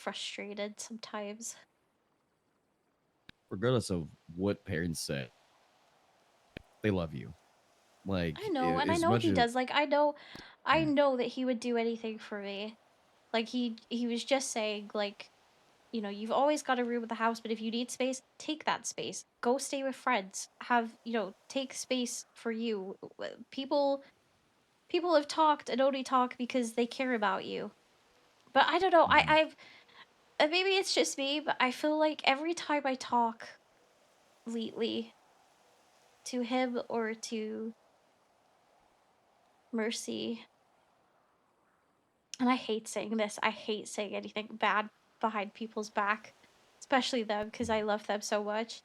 frustrated sometimes. Regardless of what parents say, they love you. I Like know, and I as know much he as does. Like I yeah. know that he would do anything for me. Like he was just saying like, you know, you've always got a room at the house, but if you need space, take that space. Go stay with friends. Have, you know, take space for you. People have talked and only talk because they care about you. But I don't know. Mhm. I've maybe it's just me, but I feel like every time I talk lately to him or to Mercy, and I hate saying this, I hate saying anything bad behind people's back, especially them because I love them so much.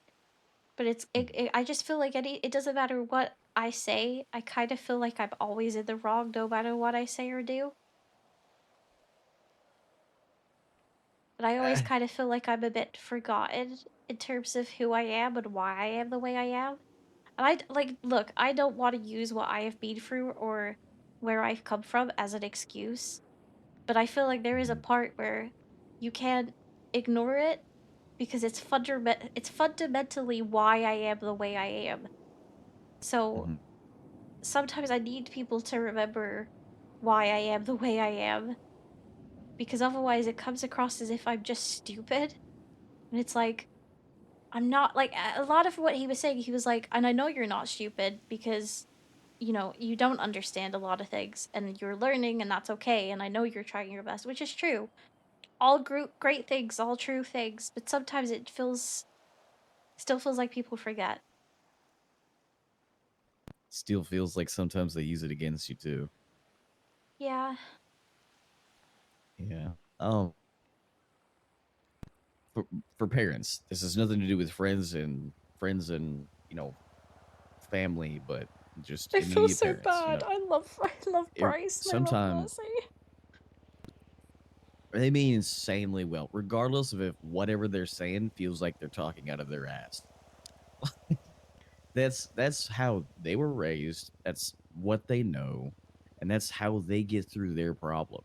But I just feel like it doesn't matter what I say, I kind of feel like I'm always in the wrong no matter what I say or do. But I always Uh, kind of feel like I'm a bit forgotten in terms of who I am and why I am the way I am. And like, look, I don't want to use what I have been through or where I've come from as an excuse, but I feel like there is a mhm, part where you can't ignore it because it's fundamentally why I am the way I am. So mhm. sometimes I need people to remember why I am the way I am because otherwise it comes across as if I'm just stupid. And it's like, I'm not like a lot of what he was saying, he was like, and I know you're not stupid because, you know, you don't understand a lot of things and you're learning and that's okay. And I know you're trying your best, which is true. All great things, all true things, but sometimes still feels like people forget. Still feels like sometimes they use it against you too. Yeah. Yeah. For for parents, this has nothing to do with friends and family, but just I feel immediate so parents. bad. I love Bryce and I love Sometimes Mercy. they mean insanely well, regardless of if whatever they're saying feels like they're talking out of their ass. That's how they were raised. That's what they know, and that's how they get through their problem.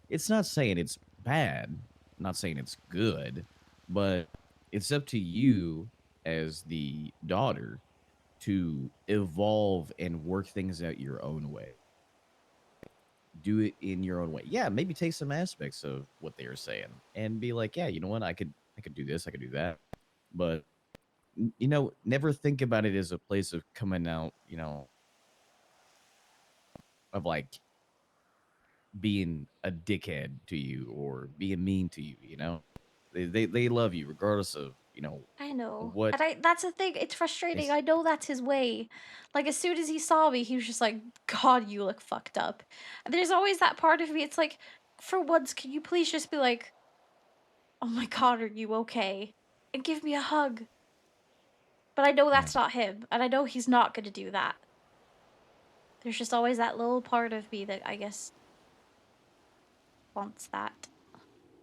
It's not saying it's bad, not saying it's good, but it's up to you as the daughter to evolve and work things out your own way. Do it in your own way. Yeah, maybe take some aspects of what they are saying and be like, yeah, you know what, I could do this, I could do that. But never think about it as a place of coming out, of like being a dickhead to you or being mean to you, they love you regardless of I know. what. And that's the thing, it's frustrating. It's I know that's his way. Like as soon as he saw me, he was just like, God, you look fucked up. And there's always that part of me, it's like, for once, can you please just be like, oh my God, are you okay? And give me a hug. But I know yeah. that's not him, and I know he's not gonna do that. There's just always that little part of me that I guess wants that.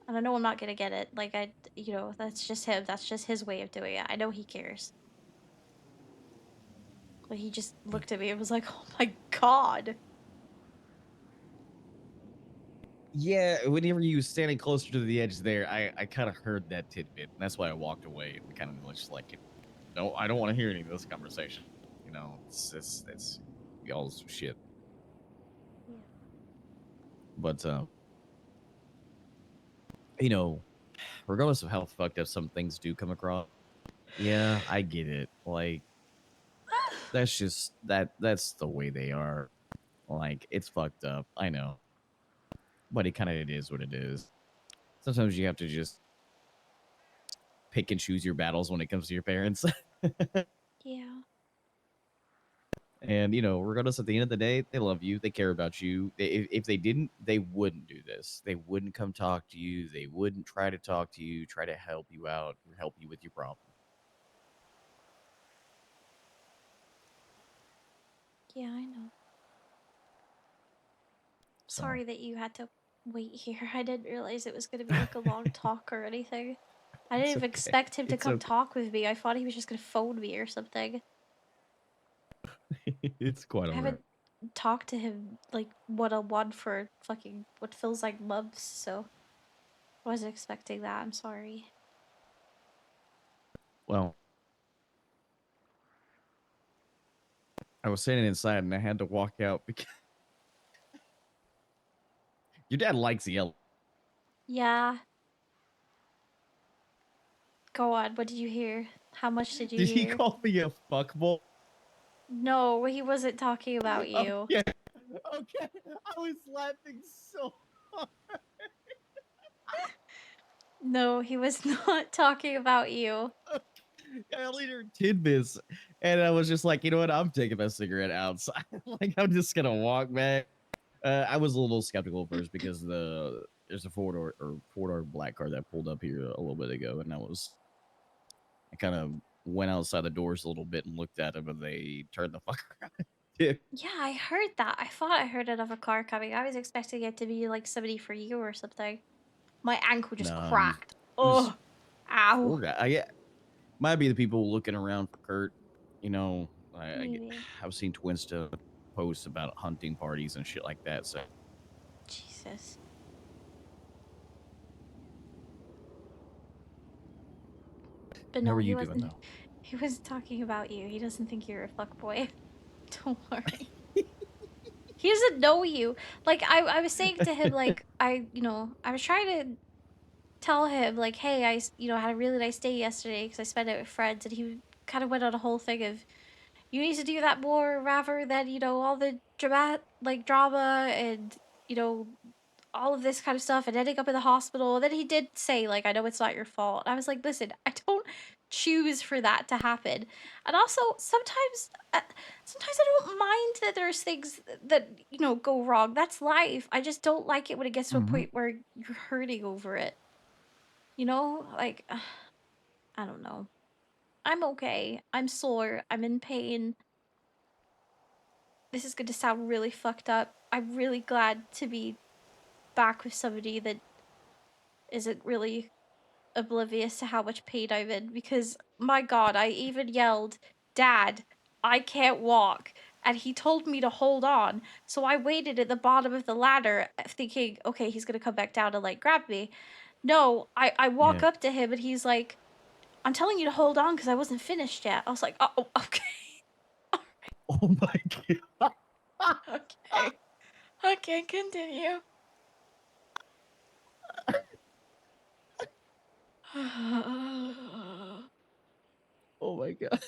And I know I'm not gonna get it. Like you know, that's just him. That's just his way of doing it. I know he cares. But he just looked at me and was like, "Oh my God." Yeah, whenever you was standing closer to the edge there, I kind of heard that tidbit, and that's why I walked away and kind of just like, no, I don't want to hear any of this conversation. It's y'all's shit. Yeah. But you know, regardless of how fucked up some things do come across, yeah, I get it. Like that's just that's the way they are. Like it's fucked up. I know, but it is what it is. Sometimes you have to just pick and choose your battles when it comes to your parents. Yeah. And regardless, at the end of the day, they love you. They care about you. If they didn't, they wouldn't do this. They wouldn't come talk to you. They wouldn't try to talk to you, try to help you out, or help you with your problem. Yeah, I know. So Sorry that you had to wait here. I didn't realize it was gonna be like a long talk or anything. I didn't it's even okay. expect him to It's come okay. talk with me. I thought he was just gonna phone me or something. It's quite I all right. haven't talked to him like one on one for fucking what feels like months, so Wasn't expecting that. I'm sorry. Well, I was sitting inside and I had to walk out because your dad likes yelling. Yeah. Go on. What did you hear? How much did you Did he hear? call me a fuckboy? No, he wasn't talking about you. Okay. Okay. I was laughing so hard. No, he was not talking about you. I only heard tidbits, and I was just like, you know what? I'm taking my cigarette outside. Like, I'm just gonna walk back. I was a little skeptical first because there's a four door black car that pulled up here a little bit ago, and I kind of went outside the doors a little bit and looked at them, and they turned the fuck around. Yeah. Yeah, I heard that. I thought I heard another car coming. I was expecting it to be like somebody for you or something. My ankle just No, it cracked. was Oh, ow. four guy. Yeah, might be the people looking around for Kurt. You know, Maybe. I've seen Twinsta posts about hunting parties and shit like that. So Jesus. But how no, are you doing though? he wasn't talking about you. He doesn't think you're a fuckboy. Don't worry. He doesn't know you. Like I was saying to him, like I was trying to tell him like, hey, had a really nice day yesterday because I spent it with friends, and he kind of went on a whole thing of you need to do that more rather than all the drama and you know all of this kind of stuff and ending up in the hospital. And then he did say, like, I know it's not your fault. And I was like, listen, I don't choose for that to happen. And also, sometimes I don't mind that there's things that, go wrong. That's life. I just don't like it when it gets to a Mm-hmm. point where you're hurting over it. Like, I don't know. I'm okay. I'm sore. I'm in pain. This is going to sound really fucked up. I'm really glad to be back with somebody that isn't really oblivious to how much pain I'm in because my god, I even yelled, "Dad, I can't walk." And he told me to hold on. So I waited at the bottom of the ladder thinking, okay, he's gonna come back down and like grab me. No, I walk Yeah. up to him and he's like, I'm telling you to hold on because I wasn't finished yet. I was like, oh, okay. Oh my god. Okay. Okay, continue. Oh my god.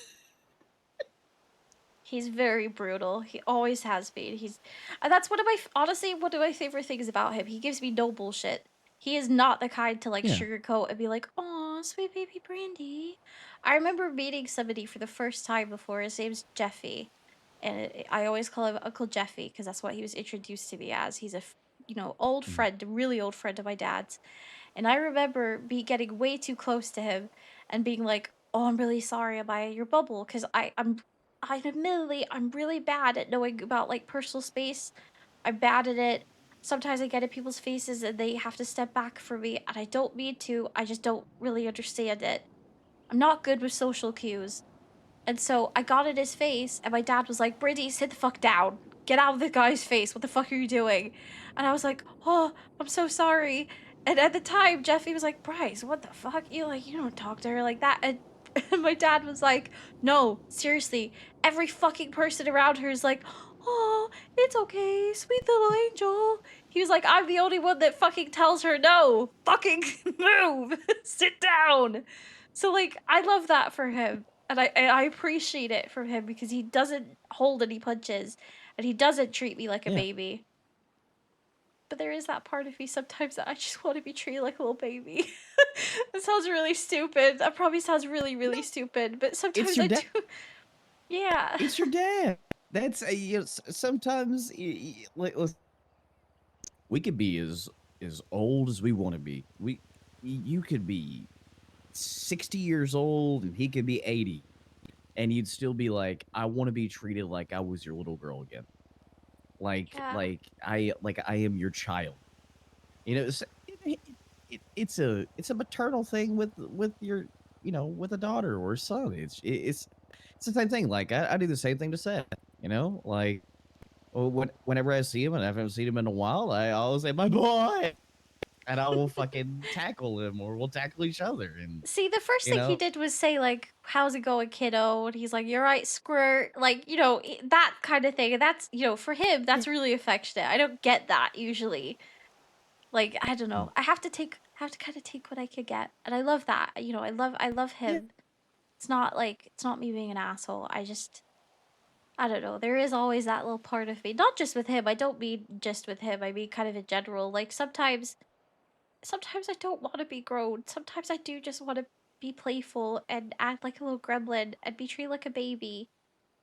He's very brutal. He always has been. And that's honestly, one of my favorite things about him. He gives me no bullshit. He is not the kind to like Yeah. sugarcoat and be like, "Oh, sweet baby Brandy." I remember meeting somebody for the first time before. His name's Jeffy, and I always call him Uncle Jeffy because that's what he was introduced to me as. He's a old Mm. friend, a really old friend of my dad's. And I remember getting way too close to him and being like, "Oh, I'm really sorry about your bubble," because I'm really bad at knowing about like personal space. I'm bad at it. Sometimes I get in people's faces and they have to step back for me, and I don't mean to. I just don't really understand it. I'm not good with social cues. And so I got in his face, and my dad was like, Brittany, sit the fuck down. Get out of the guy's face. What the fuck are you doing? And I was like, oh, I'm so sorry. And at the time, Jeffy was like, Bryce, what the fuck? You don't talk to her like that. And, and my dad was like, no, seriously. Every fucking person around her is like, oh, it's okay, sweet little angel. He was like, I'm the only one that fucking tells her, no, fucking move, sit down. So, like, I love that for him. And I appreciate it from him because he doesn't hold any punches and he doesn't treat me like a Yeah. baby. But there is that part of me sometimes that I just want to be treated like a little baby. That sounds really stupid. That probably sounds really, really No, stupid. But it's sometimes your I do. dad. Yeah. It's your dad. That's sometimes like we could be as old as we want to be. You could be 60 years old and he could be 80 and you'd still be like, I want to be treated like I was your little girl again. Yeah. Like I am your child. You know, it's a maternal thing with your with a daughter or a son. It's the same thing. Like I do the same thing to Seth. Like whenever I see him and I haven't seen him in a while, I always say my boy. and I will fucking tackle him or we'll tackle each other. And, See, the first you thing he know, did was say, like, "How's it going, kiddo?" And he's like, "You're right, squirt." Like, that kind of thing. And that's, for him, yeah. that's really affectionate. I don't get that usually. Like, I don't Mm, know. I have to kind of take what I could get. And I love that. I love yeah. him. It's not me being an asshole. I don't know. There is always that little part of me. Not just with him. I don't mean just with him. I mean kind of in general. Like sometimes I don't want to be grown. Sometimes I do just want to be playful and act like a little gremlin and be treated like a baby.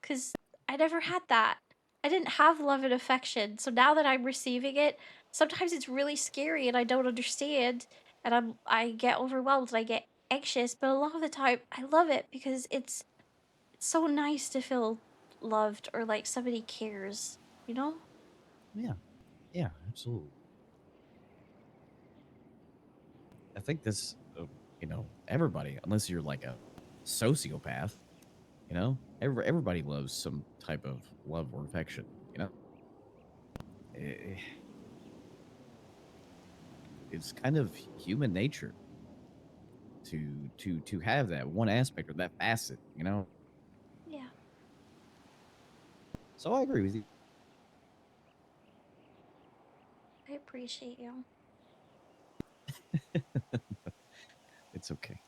Cause I never had that. I didn't have love and affection. So now that I'm receiving it, sometimes it's really scary and I don't understand. And I get overwhelmed and I get anxious. But a lot of the time I love it because it's so nice to feel loved or like somebody cares, you know? Yeah. Yeah. Absolutely. I think this, everybody, unless you're like a sociopath, everybody loves some type of love or affection. Eh, it's kind of human nature to have that one aspect or that facet. Yeah, So I agree with you. I appreciate you. It's okay.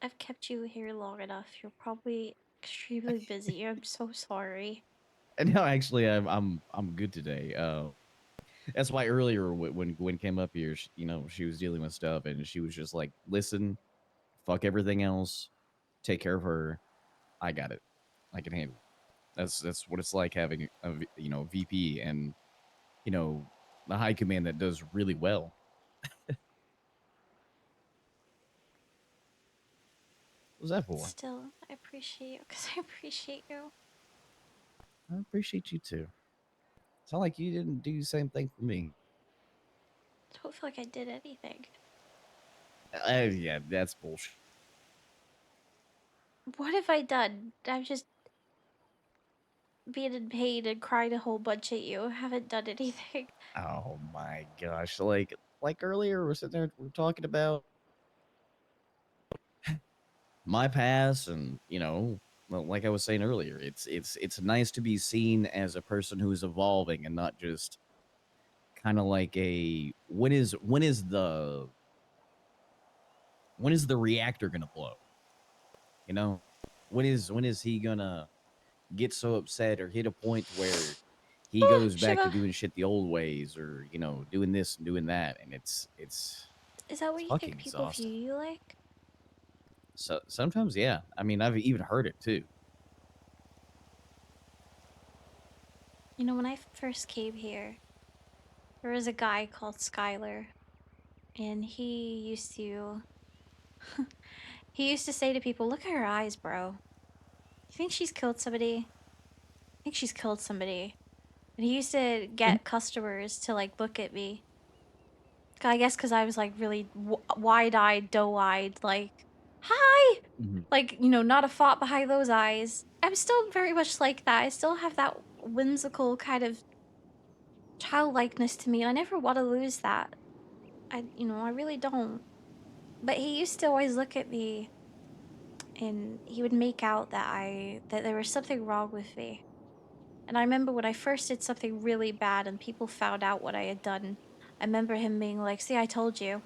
I've kept you here long enough. You're probably extremely busy. I'm so sorry. And no, actually, I'm good today. That's why earlier when Gwen came up here, she was dealing with stuff, and she was just like, "Listen, fuck everything else, take care of her. I got it. I can handle it." That's what it's like having VP and you know the high command that does really well. What was that But for? still, I appreciate you because I appreciate you. I appreciate you too. Sound like you didn't do the same thing for me. I don't feel like I did anything. Yeah, that's bullshit. What have I done? I'm just being in pain and crying a whole bunch at you. I haven't done anything. Oh my gosh! Like earlier, we're sitting there, we're talking about my past, and well, like I was saying earlier, it's nice to be seen as a person who is evolving and not just kind of like a when is the reactor gonna blow? You know, when is he gonna get so upset or hit a point where he Oh, goes back to Shiva. doing shit the old ways or doing this and doing that, and Is that it's what you think fucking people view exhausting. you like? So sometimes, yeah. I mean, I've even heard it too. When I first came here, there was a guy called Skylar, and he used to say to people, "Look at her eyes, bro. You think she's killed somebody? I think she's killed somebody." And he used to get customers to like look at me. I guess because I was like really wide-eyed, doe-eyed, like, "Hi!" Mhm. Like, not a thought behind those eyes. I'm still very much like that. I still have that whimsical kind of childlikeness to me. I never want to lose that. I really don't. But he used to always look at me and he would make out that there was something wrong with me. And I remember when I first did something really bad and people found out what I had done. I remember him being like, "See, I told you.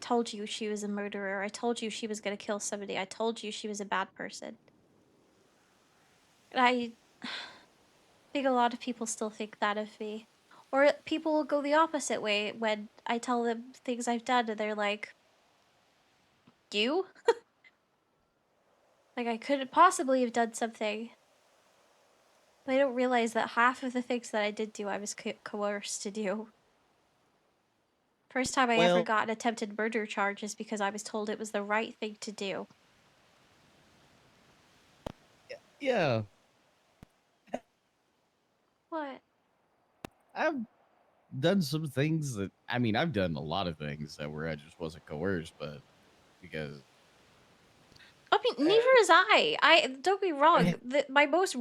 Told you she was a murderer. I told you she was going to kill somebody. I told you she was a bad person." And I think a lot of people still think that of me. Or people will go the opposite way when I tell them things I've done and they're like, "You?" Like I couldn't possibly have done something. But I don't realize that half of the things that I did do, I was coerced to do. First time I ever Well, got an attempted murder charge is because I was told it was the right thing to do. yeah, What? I've done some things that I mean, I've done a lot of things that where I just wasn't coerced, but because I mean, neither is I. Don't be wrong. My most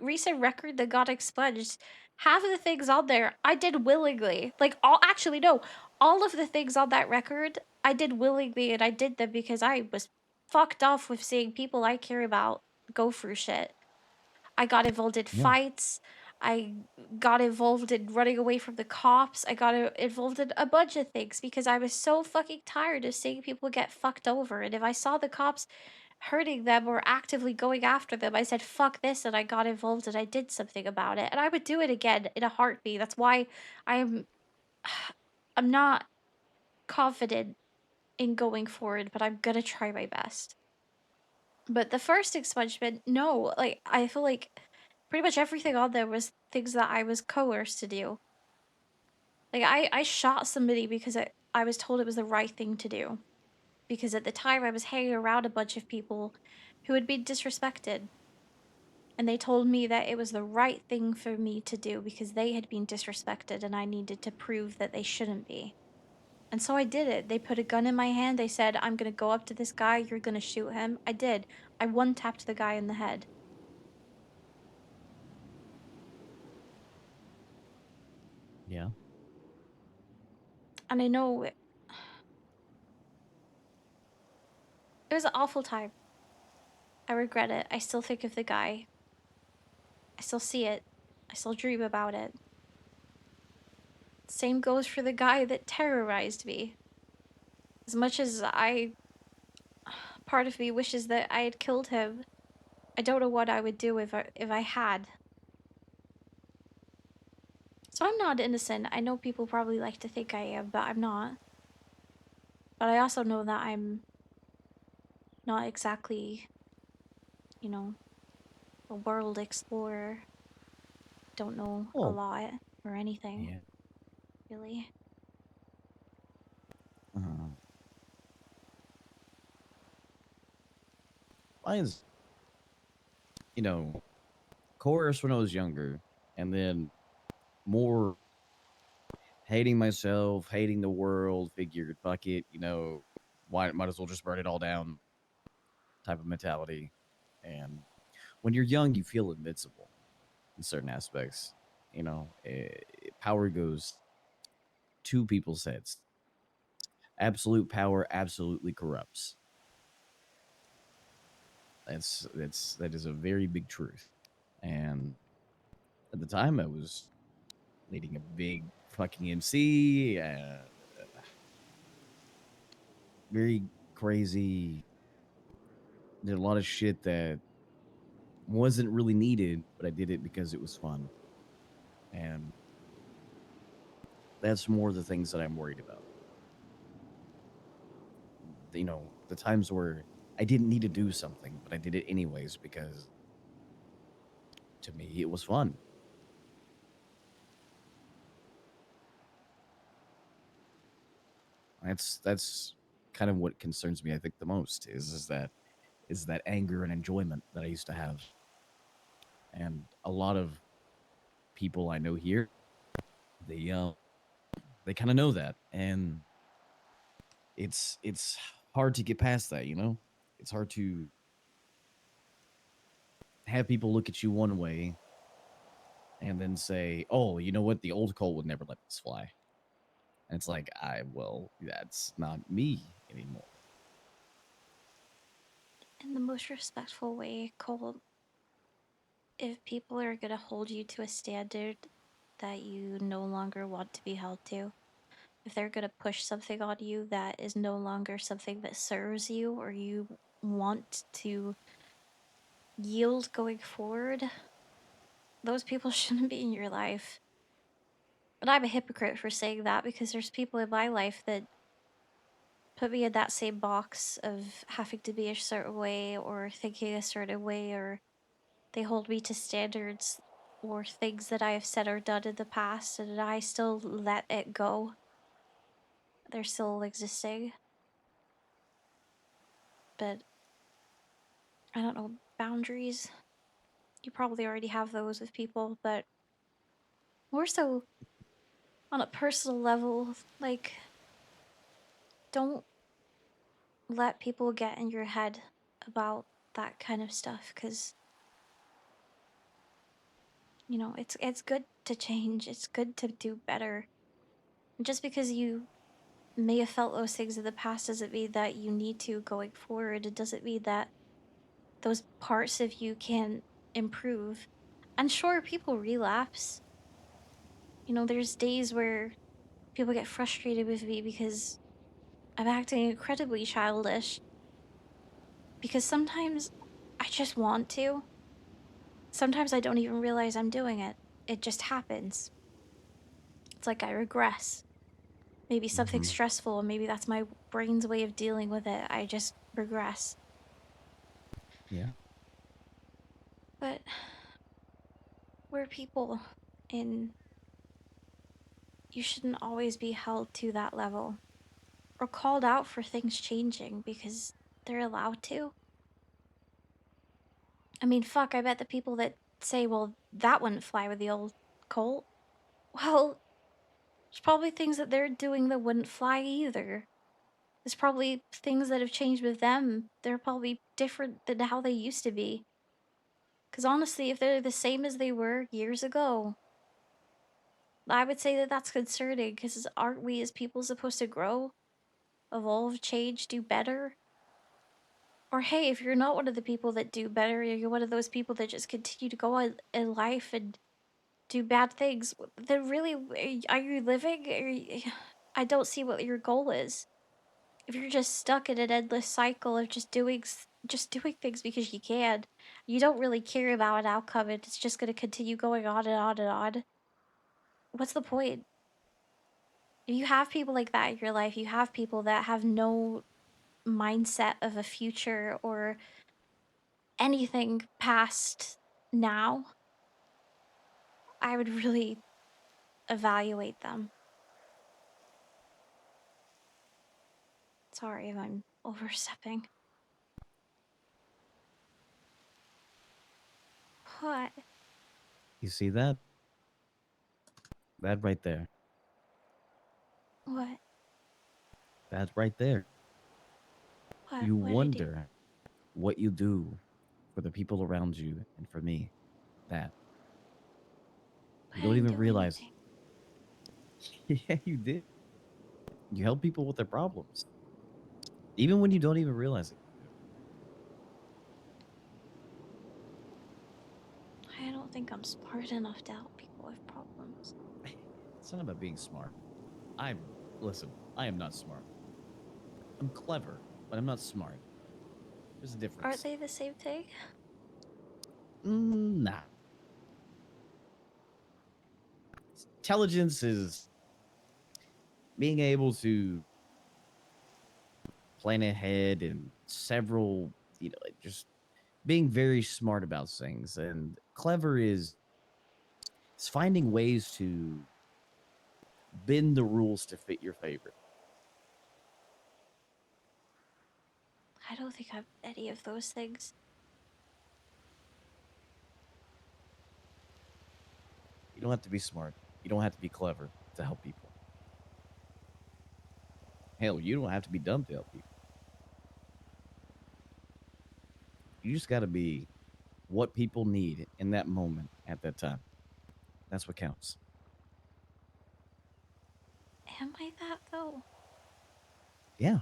recent record that got expunged, half of the things on there I did willingly. Like, all actually, no, all of the things on that record I did willingly, and I did them because I was fucked off with seeing people I care about go through shit. I got involved in Yeah. fights. I got involved in running away from the cops. I got involved in a bunch of things because I was so fucking tired of seeing people get fucked over. And if I saw the cops hurting them or actively going after them, I said, fuck this, and I got involved and I did something about it. And I would do it again in a heartbeat. That's why I'm I'm not confident in going forward, but I'm gonna try my best. But the first expungement, no, like I feel like pretty much everything on there was things that I was coerced to do. Like I shot somebody because I was told it was the right thing to do. Because at the time I was hanging around a bunch of people who had been disrespected. And they told me that it was the right thing for me to do because they had been disrespected and I needed to prove that they shouldn't be. And so I did it. They put a gun in my hand. They said, I'm going to go up to this guy. You're going to shoot him. I did. I one tapped the guy in the head. Yeah. And I know it was an awful time. I regret it. I still think of the guy. I still see it. I still dream about it. Same goes for the guy that terrorized me. As much as part of me wishes that I had killed him, I don't know what I would do if I had. So I'm not innocent. I know people probably like to think I am, but I'm not. But I also know that I'm not exactly, you know, a world explorer. Don't know a Oh, lot or anything, yeah. really. Uh, Mine's, chorus when I was younger, and then more hating myself, hating the world, figured, fuck it, why might as well just burn it all down type of mentality. And when you're young, you feel invincible in certain aspects. Power goes to people's heads. Absolute power absolutely corrupts. That is a very big truth. And at the time, I was leading a big fucking MC, very crazy. Did a lot of shit that wasn't really needed, but I did it because it was fun. And that's more the things that I'm worried about. The times where I didn't need to do something, but I did it anyways because to me it was fun. That's kind of what concerns me, I think, the most is that anger and enjoyment that I used to have. And a lot of people I know here, they kind of know that, and it's hard to get past that. It's hard to have people look at you one way and then say, "Oh, you know what? The old Cole would never let this fly." And it's like, well, that's not me anymore. In the most respectful way, Cole, if people are gonna hold you to a standard that you no longer want to be held to, if they're gonna push something on you that is no longer something that serves you or you want to yield going forward, those people shouldn't be in your life. But I'm a hypocrite for saying that because there's people in my life that put me in that same box of having to be a certain way or thinking a certain way, or they hold me to standards or things that I have said or done in the past, and I still let it go. They're still existing. But I don't know, boundaries. You probably already have those with people, but more so on a personal level, like, don't let people get in your head about that kind of stuff, because You know, it's good to change. It's good to do better. Just because you may have felt those things in the past doesn't mean that you need to going forward. It doesn't mean that those parts of you can improve. And sure, people relapse. You know, there's days where people get frustrated with me because I'm acting incredibly childish. Because sometimes I just want to. Sometimes I don't even realize I'm doing it. It just happens. It's like I regress. Maybe something Hmm. stressful, and maybe that's my brain's way of dealing with it. I just regress. Yeah. But we're people, and you shouldn't always be held to that level or called out for things changing because they're allowed to. I mean, fuck, I bet the people that say, well, that wouldn't fly with the old Colt, well, there's probably things that they're doing that wouldn't fly either. There's probably things that have changed with them. They're probably different than how they used to be. Because honestly, if they're the same as they were years ago, I would say that that's concerning because aren't we as people supposed to grow, evolve, change, do better? Or hey, if you're not one of the people that do better, you're one of those people that just continue to go on in life and do bad things, then really, are you living? I don't see what your goal is. If you're just stuck in an endless cycle of just doing things because you can, you don't really care about an outcome, and it's just going to continue going on and on and on. What's the point? If you have people like that in your life, you have people that have no mindset of a future or anything past now, I would really evaluate them. Sorry if I'm overstepping. What? You see that? That right there. What? That right there. What? You What did I do? wonder what you do for the people around you and for me. That. You I don't didn't even do realize. anything. Yeah, you did. You help people with their problems. Even when you don't even realize it. I don't think I'm smart enough to help people with problems. It's not about being smart. I'm, listen, I am not smart. I'm clever, but I'm not smart. There's a Aren't difference. they the same thing? Nah. Intelligence is being able to plan ahead and several, just being very smart about things. And clever is it's finding ways to bend the rules to fit your favorite. I don't think I'm any of those things. You don't have to be smart. You don't have to be clever to help people. Hell, you don't have to be dumb to help people. You just got to be what people need in that moment at that time. That's what counts. Am I that though? Yeah.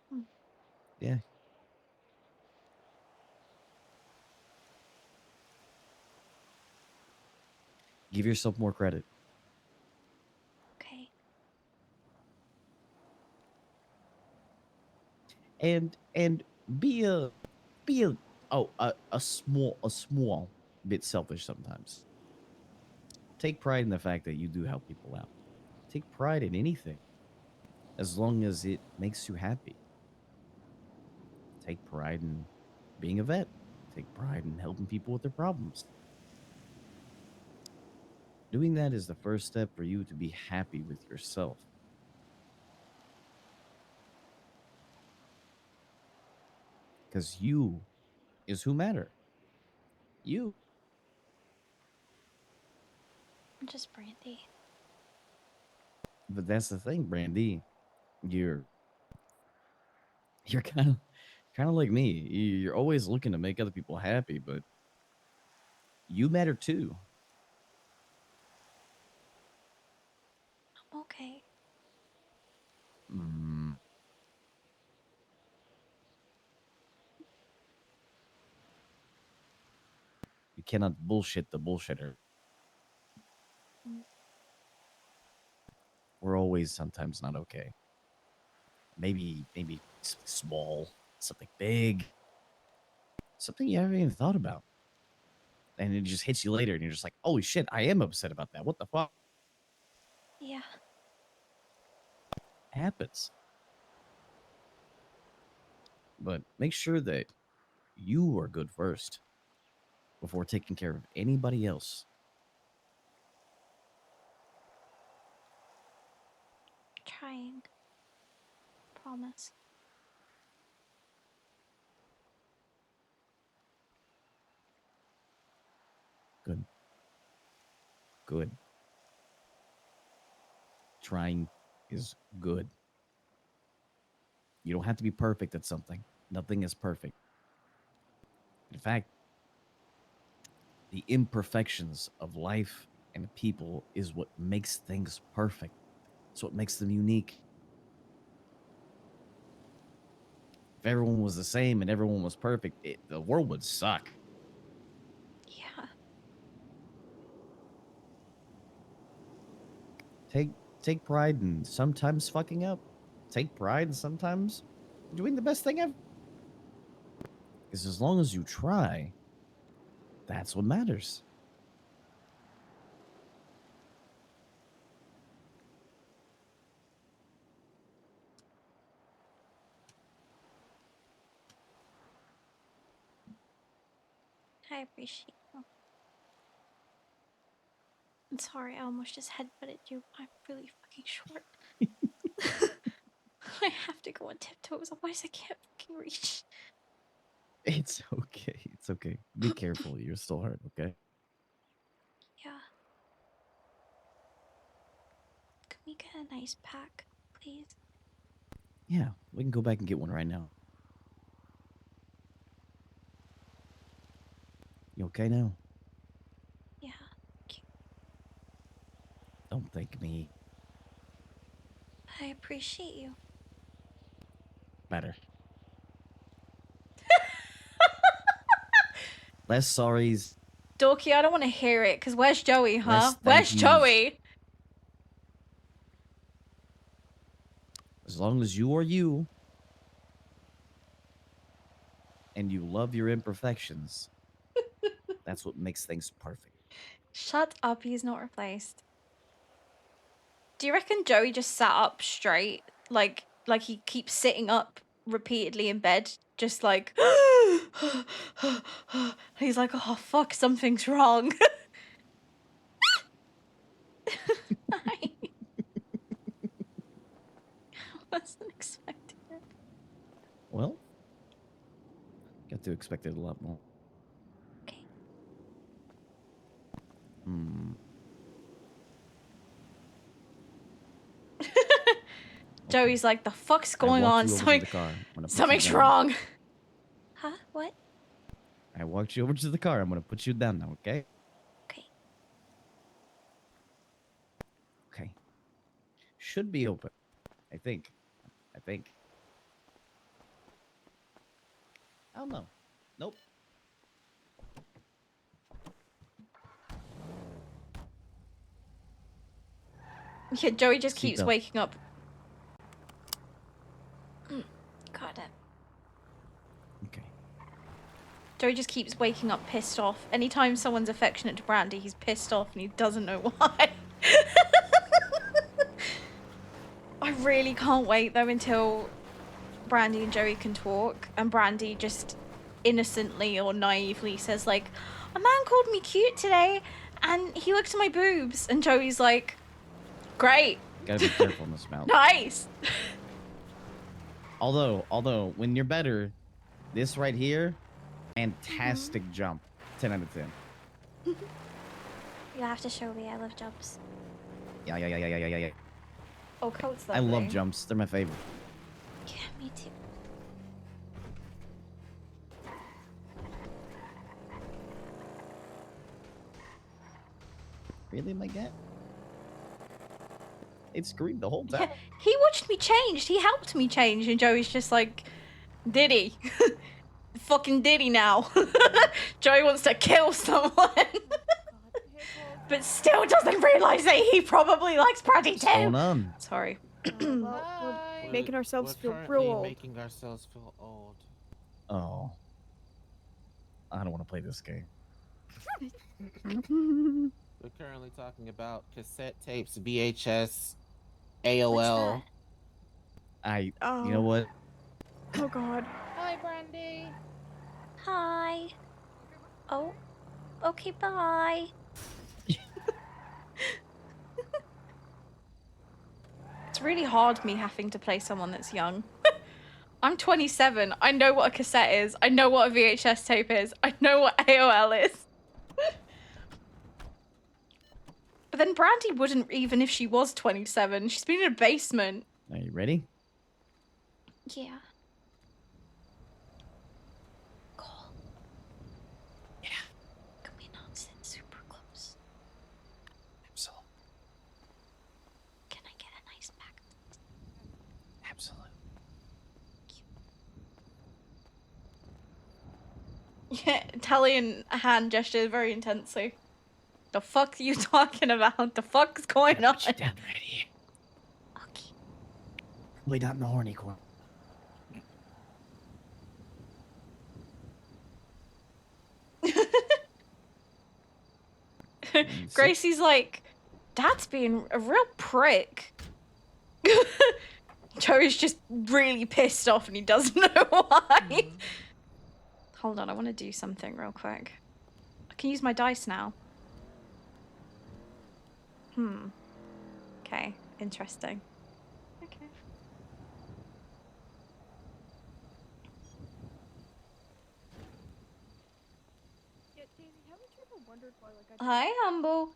Hmm. Yeah. Give yourself more credit. Okay. And be a a small bit selfish sometimes. Take pride in the fact that you do help people out. Take pride in anything as long as it makes you happy. Take pride in being a vet. Take pride in helping people with their problems. Doing that is the first step for you to be happy with yourself because you is who matter. You. I'm just Brandy. But that's the thing, Brandy. You're you're kind of Kind of like me. You're always looking to make other people happy, but you matter too. I'm okay. Mm, you cannot bullshit the bullshitter. Mm, We're always sometimes not okay. Maybe something small, something big, something you haven't even thought about. And it just hits you later, and you're just like, holy shit, I am upset about that. What the fuck yeah. happens? But make sure that you are good first before taking care of anybody else. Trying. Promise. Good. Good. Trying is good. You don't have to be perfect at something. Nothing is perfect. In fact, the imperfections of life and people is what makes things perfect. It's what makes them unique. If everyone was the same and everyone was perfect, the world would suck. Yeah. Take take pride in sometimes fucking up. Take pride in sometimes doing the best thing ever. Because as long as you try, that's what matters. I appreciate you. I'm sorry, I almost just headbutted you. I'm really fucking short. I have to go on tiptoes, otherwise I can't fucking reach. It's okay. It's okay. Be careful. You're still hurt, okay? Yeah. Can we get a nice pack, please? Yeah, we can go back and get one right now. You okay now? Yeah. Thank you. Don't thank me. I appreciate you. Better. Less sorries, Dorky, I don't want to hear it, because where's Joey, huh? less thank Where's yous. Joey? As long as you are you and you love your imperfections, that's what makes things perfect. Shut up, he's not replaced. Do you reckon Joey just sat up straight? Like he keeps sitting up repeatedly in bed, just like he's like, oh fuck, something's wrong. I wasn't expecting it. Well, got to expect it a lot more. Okay. Hmm. Okay. Joey's like, the fuck's I going walked on? you over to the car. I'm gonna put you Something's down. wrong. Huh? What? I walked you over to the car. I'm gonna put you down now, okay? Okay. Okay. Should be open. I think. I think. Oh no. Nope. Yeah, Joey just keeps Seatbelt. waking up. God damn. Okay. Joey just keeps waking up pissed off. Anytime someone's affectionate to Brandi, he's pissed off and he doesn't know why. I really can't wait though until Brandi and Joey can talk and Brandi just innocently or naively says like, a man called me cute today and he looked at my boobs, and Joey's like, great. Gotta be careful in this mouth. Nice. Although, when you're better, this right here, fantastic jump. 10 out of 10. You have to show me, I love jumps. Yeah. Oh, coat's I love lovely. jumps. They're my favorite. Yeah, me too. Really, my guy? It screamed the whole Yeah, time. he watched me change. He helped me change, and Joey's just like, did he? Fucking did he now? Joey wants to kill someone, but still doesn't realize that he probably likes Brandi What's going too. on? Sorry. Well, we're making ourselves feel real old. Making ourselves feel old. Oh. I don't want to play this game. We're currently talking about cassette tapes, VHS, AOL. What's You know what? Oh God. Hi, Brandi. Hi. Oh. Okay, bye. It's really hard me having to play someone that's young. I'm 27. I know what a cassette is. I know what a VHS tape is. I know what AOL is. But then Brandi wouldn't, even if she was 27. She's been in a basement. Are you ready? Yeah. Cole. Yeah. Can we not sit super close? Absolutely. Can I get a nice back? Absolutely. Yeah, Italian hand gesture very intensely. The fuck are you talking about? The fuck's going on? Put you down right here. Okay. Probably not in the horny corner. Gracie's like, Dad's being a real prick. Joey's just really pissed off and he doesn't know why. Hold on, I want to do something real quick. I can use my dice now. Okay, interesting. Okay. Yeah, Daisy, haven't you ever wondered why, like, Hi, Humble.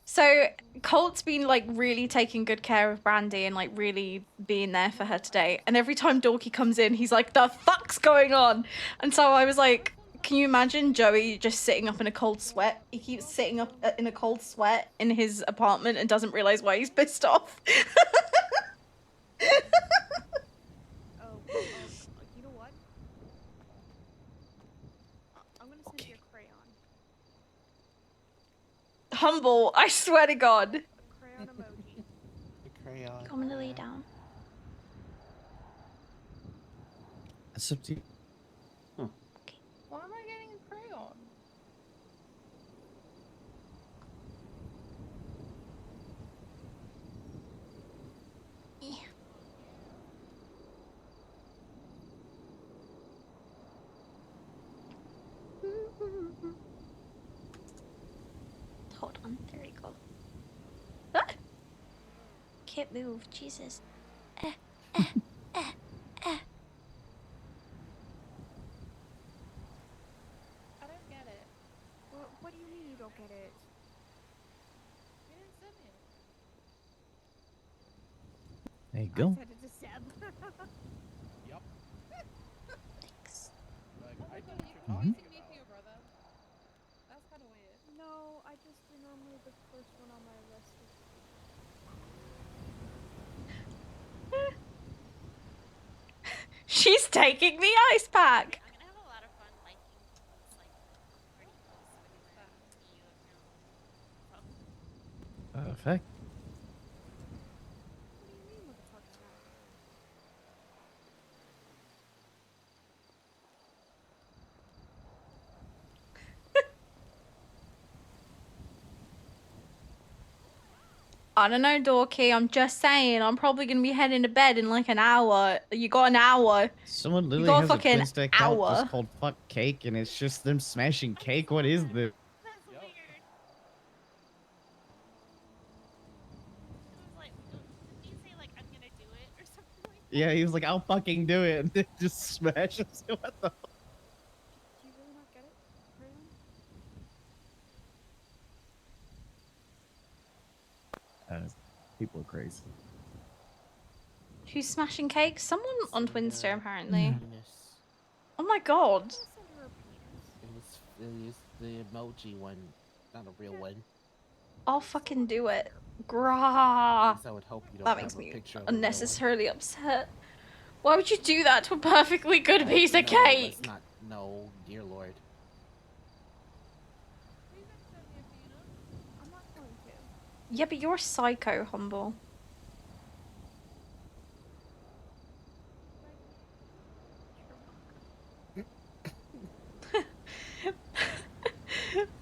So Colt's been like really taking good care of Brandi and like really being there for her today. And every time Dorky comes in, he's like, "The fuck's going on?" And so I was like, "Can you imagine Joey just sitting up in a cold sweat? He keeps sitting up in a cold sweat in his apartment and doesn't realize why he's pissed off." You know what? I'm gonna send you a crayon. Humble, I swear to God. A crayon emoji. The crayon. I'm gonna lay down. That's up to you. Why am I getting a crayon? Hold on, there we go. Ah! Can't move, Jesus. Eh, eh, eh, eh. I don't get it. What do you mean you don't get it? You didn't send me it. There you go. I said it to Seb. Yep. Thanks. Like, Oh my I God, do you what always you're send me for your brother. That's kind of weird. No, I just you're normally the first one on my list. She's taking the ice pack. I'm gonna have a lot of fun liking posts like pretty posts with your EU account. Perfect. What do you mean? What the fuck is that? I don't know, Dorky. I'm just saying. I'm probably gonna be heading to bed in like an hour. You got an hour. Someone literally got a has a fucking Twinsta account hour. just called Fuck Cake, and it's just them smashing cake. What is this? That's Yep. weird. It was like, did you say like I'm gonna do it or something like that? Yeah, he was like, I'll fucking do it. And then just smashes. What the fuck? Do you really not get it? Crayon? People are crazy. Who's smashing cakes? Someone on Twinster, apparently. Penis. Oh my god. I'll send her a penis. It was the emoji one, not a real one. I'll fucking do it. Grah. Yes, I would hope you don't That have makes a me picture of a real one. unnecessarily upset. Why would you do that to a perfectly good piece of No, cake? let's not. No, dear lord. Please don't send me a peanut. I'm not going to. Yeah, but you're psycho, Humble.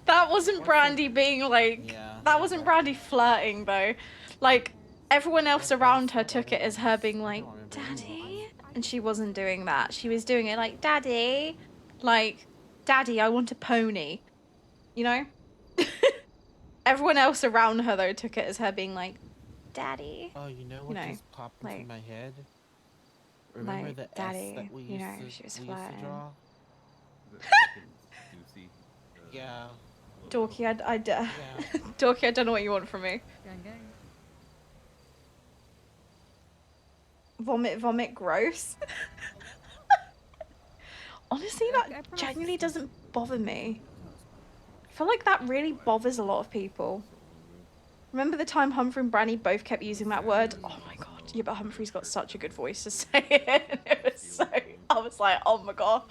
That wasn't Brandi being like. Yeah, That wasn't Brandi flirting though. Like everyone else around her took it as her being like, "Daddy," and she wasn't doing that. She was doing it like, "Daddy," like, "Daddy, I want a pony." You know. Everyone else around her though took it as her being like, "Daddy." Oh, you know what just popped into like, my head? Remember like, the Daddy, S that we you used know, to she was we used to flirting. draw? Juicy. Yeah. Dorky, I Yeah. Dorky, I don't know what you want from me. Gang, gang. Vomit, gross. Honestly, I that pronounce genuinely it doesn't bother me. I feel like that really bothers a lot of people. Remember the time Humphrey and Brandi both kept using that word? Oh my god. Yeah, but Humphrey's got such a good voice to say it. It was so... I was like, oh my god.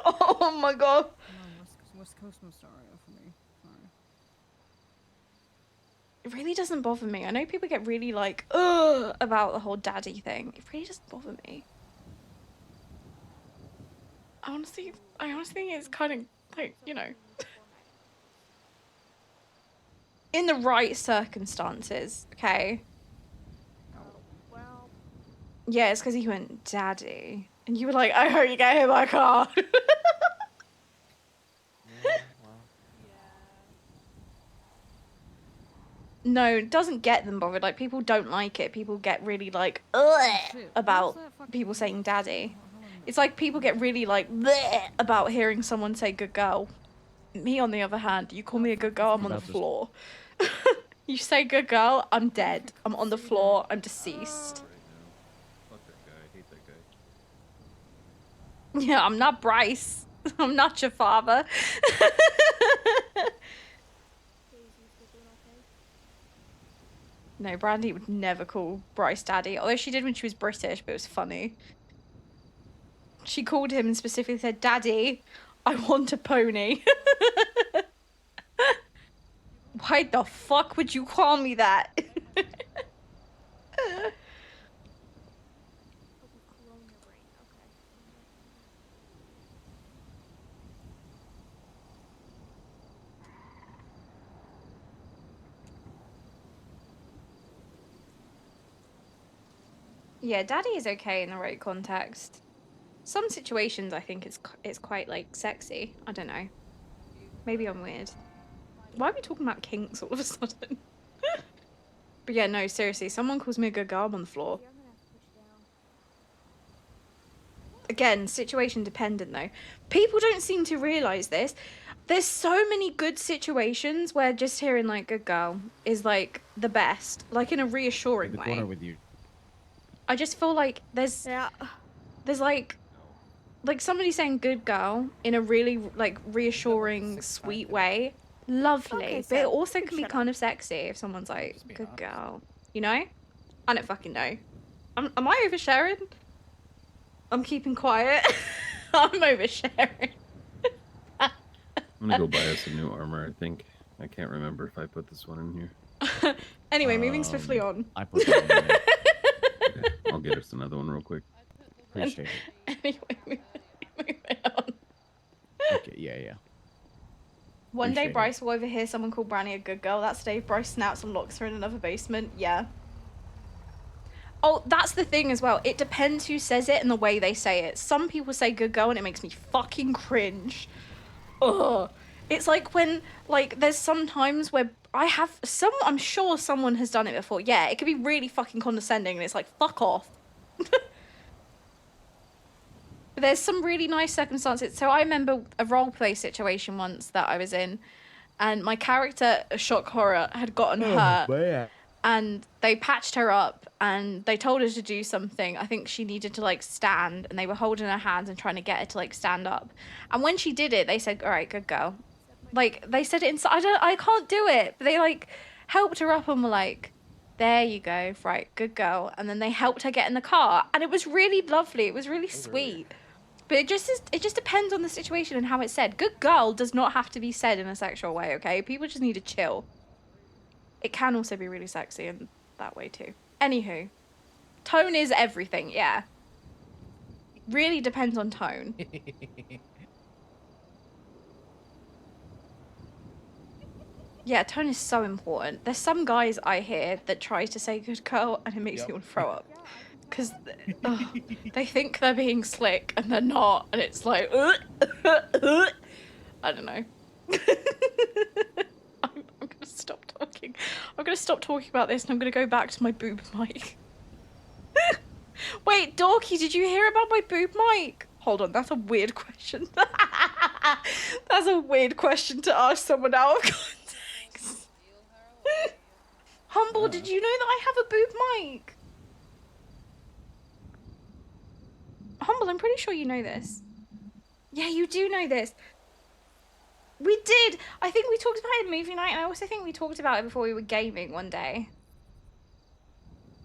Oh my god. Come on, West Coast Nostalgia for me. Sorry. It really doesn't bother me. I know people get really like, ugh, about the whole daddy thing. It really doesn't bother me. I honestly think it's kind of like, you know, in the right circumstances, okay? Well, Yeah, it's because he went daddy. And you were like, I hope you get hit by a car. Yeah, well. yeah. No, it doesn't get them bothered. Like, people don't like it. People get really like, ugh, Shit, about what was that fucking- people saying daddy. Hold on a minute. It's like people get really like, bleh, about hearing someone say good girl. Me, on the other hand, you call me a good girl, I'm on the About this- floor. You say good girl, I'm dead. I'm on the floor, I'm deceased. Right now. Fuck that guy. I hate that guy. Yeah, I'm not Bryce. I'm not your father. No, Brandi would never call Bryce daddy. Although she did when she was British, but it was funny. She called him and specifically said, Daddy, I want a pony. Why the fuck would you call me that? Yeah, daddy is okay in the right context. Some situations I think it's quite like sexy. I don't know. Maybe I'm weird. Why are we talking about kinks all of a sudden? But yeah, no, seriously, someone calls me a good girl, I'm on the floor. Again, situation dependent though. People don't seem to realise this. There's so many good situations where just hearing like good girl is like the best. Like in a In reassuring the way. corner with you. I just feel like there's like somebody saying good girl in a really like reassuring, sweet way. Lovely. Okay, but it Sam, also you can be shut kind of sexy if someone's like, Just being good honest. girl. You know? I don't fucking know. Am I oversharing? I'm keeping quiet. I'm oversharing. I'm gonna go buy us a new armor, I think. I can't remember if I put this one in here. Anyway, moving swiftly on. I put that on there. Okay, I'll get us another one real quick. Appreciate it. Anyway, moving on. Okay, yeah. One day Appreciate it. Bryce will overhear someone call Brandi a good girl. That's the day Bryce snaps and locks her in another basement. Yeah. Oh, that's the thing as well. It depends who says it and the way they say it. Some people say good girl and it makes me fucking cringe. Ugh. It's like when, like, there's some times where I'm sure someone has done it before. Yeah, it could be really fucking condescending and it's like, fuck off. But there's some really nice circumstances. So I remember a roleplay situation once that I was in, and my character, Shock Horror, had gotten hurt, and they patched her up, and they told her to do something. I think she needed to, like, stand, and they were holding her hands and trying to get her to, like, stand up. And when she did it, they said, all right, good girl. Like, they said it in... I can't do it. But they, like, helped her up and were like, there you go. Right, good girl. And then they helped her get in the car. And it was really lovely. It was really sweet. But it just depends on the situation and how it's said. Good girl does not have to be said in a sexual way, okay? People just need to chill. It can also be really sexy in that way too. Anywho, tone is everything, yeah. Really depends on tone. Yeah, tone is so important. There's some guys I hear that try to say good girl and it makes me want to throw up. Yeah, I can Because tell. they think they're being slick and they're not. And it's like, I don't know. I'm going to stop talking. I'm going to stop talking about this and I'm going to go back to my boob mic. Wait, Dorky, did you hear about my boob mic? Hold on, that's a weird question. That's a weird question to ask someone out of context. Humble, did you know that I have a boob mic? Humble, I'm pretty sure you know this. Yeah, you do know this. We did. I think we talked about it in movie night, and I also think we talked about it before we were gaming one day.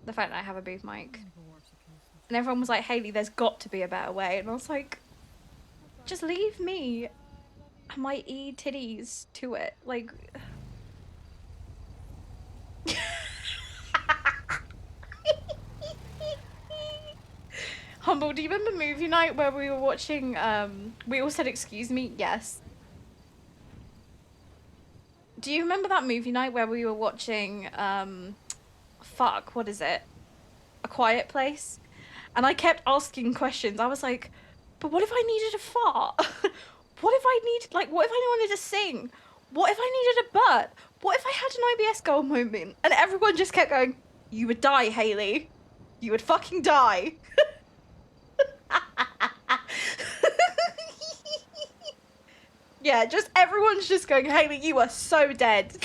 The fact that I have a booth mic. And everyone was like, Hayley, there's got to be a better way. And I was like, just leave me and my titties to it. Like... Humble, do you remember movie night where we were watching, we all said excuse me? Yes. Do you remember that movie night where we were watching, fuck, what is it? A Quiet Place? And I kept asking questions. I was like, but what if I needed a fart? What if I needed, like, what if I wanted to sing? What if I needed a burp? What if I had an IBS girl moment? And everyone just kept going, you would die, Hayley. You would fucking die. Yeah, just everyone's just going, Hayley, you are so dead.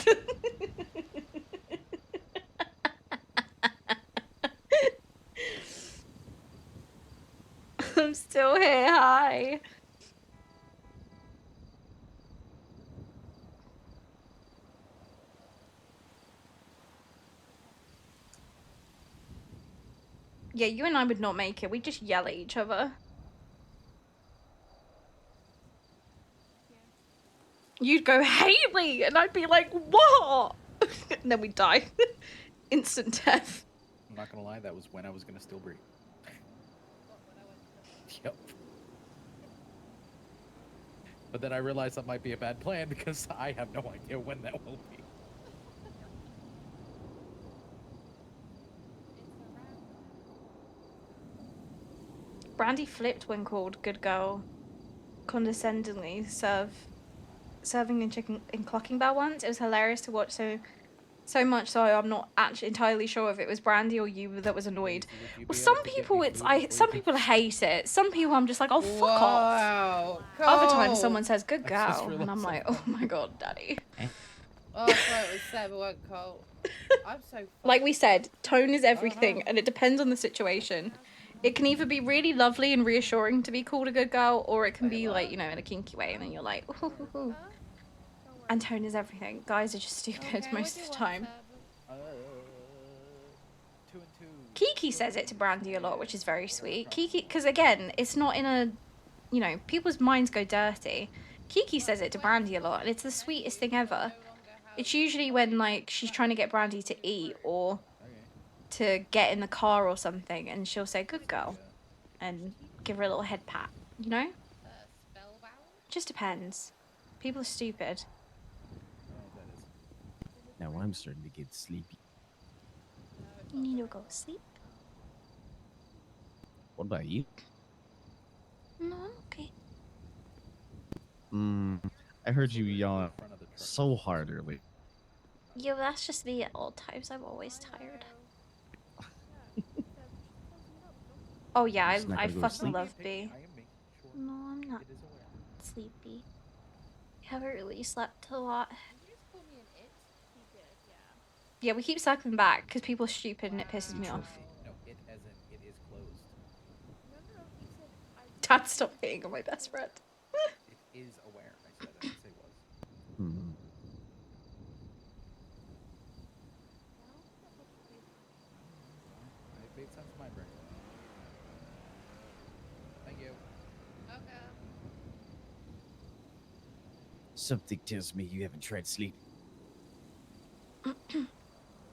I'm still here, hi. Yeah, you and I would not make it. We'd just yell at each other. You'd go, Hayley! And I'd be like, what? And then we'd die. Instant death. I'm not gonna lie, that was when I was gonna still breathe. Yep. But then I realized that might be a bad plan because I have no idea when that will be. Brandi flipped when called good girl condescendingly serving in chicken in Clocking Bell once. It was hilarious to watch, so much so I'm not actually entirely sure if it was Brandi or you that was annoyed. Well, some people some people hate it. Some people I'm just like, oh, fuck off. Other times someone says good girl and I'm like, oh my god, daddy. Oh, sorry, it was 7 cold. I'm so like we said, tone is everything and it depends on the situation. It can either be really lovely and reassuring to be called a good girl, or it can be like, you know, in a kinky way and then you're like, ooh, ooh, ooh. And tone is everything. Guys are just stupid most of the time. 2 and 2. Kiki says it to Brandi a lot, which is very sweet. Kiki, because again, it's not in a, you know, people's minds go dirty. Kiki says it to Brandi a lot, and it's the sweetest thing ever. It's usually when, like, she's trying to get Brandi to eat or to get in the car or something, and she'll say, good girl, and give her a little head pat, you know? Just depends. People are stupid. Now I'm starting to get sleepy. You need to go to sleep. What about you? No, I'm okay. I heard you yawn so hard earlier. Yeah, that's just me at all times. I'm always tired. Oh yeah, Just not I gonna go to fucking sleep? love B. No, I'm not sleepy. I haven't really slept a lot. Yeah, we keep circling back because people are stupid and it pisses me off. No, it as in it is closed. Dad, stop hitting on my best friend. It is aware. I said it. I didn't say was. mind, Brandi. Thank you. Okay. Something tells me you haven't tried sleep.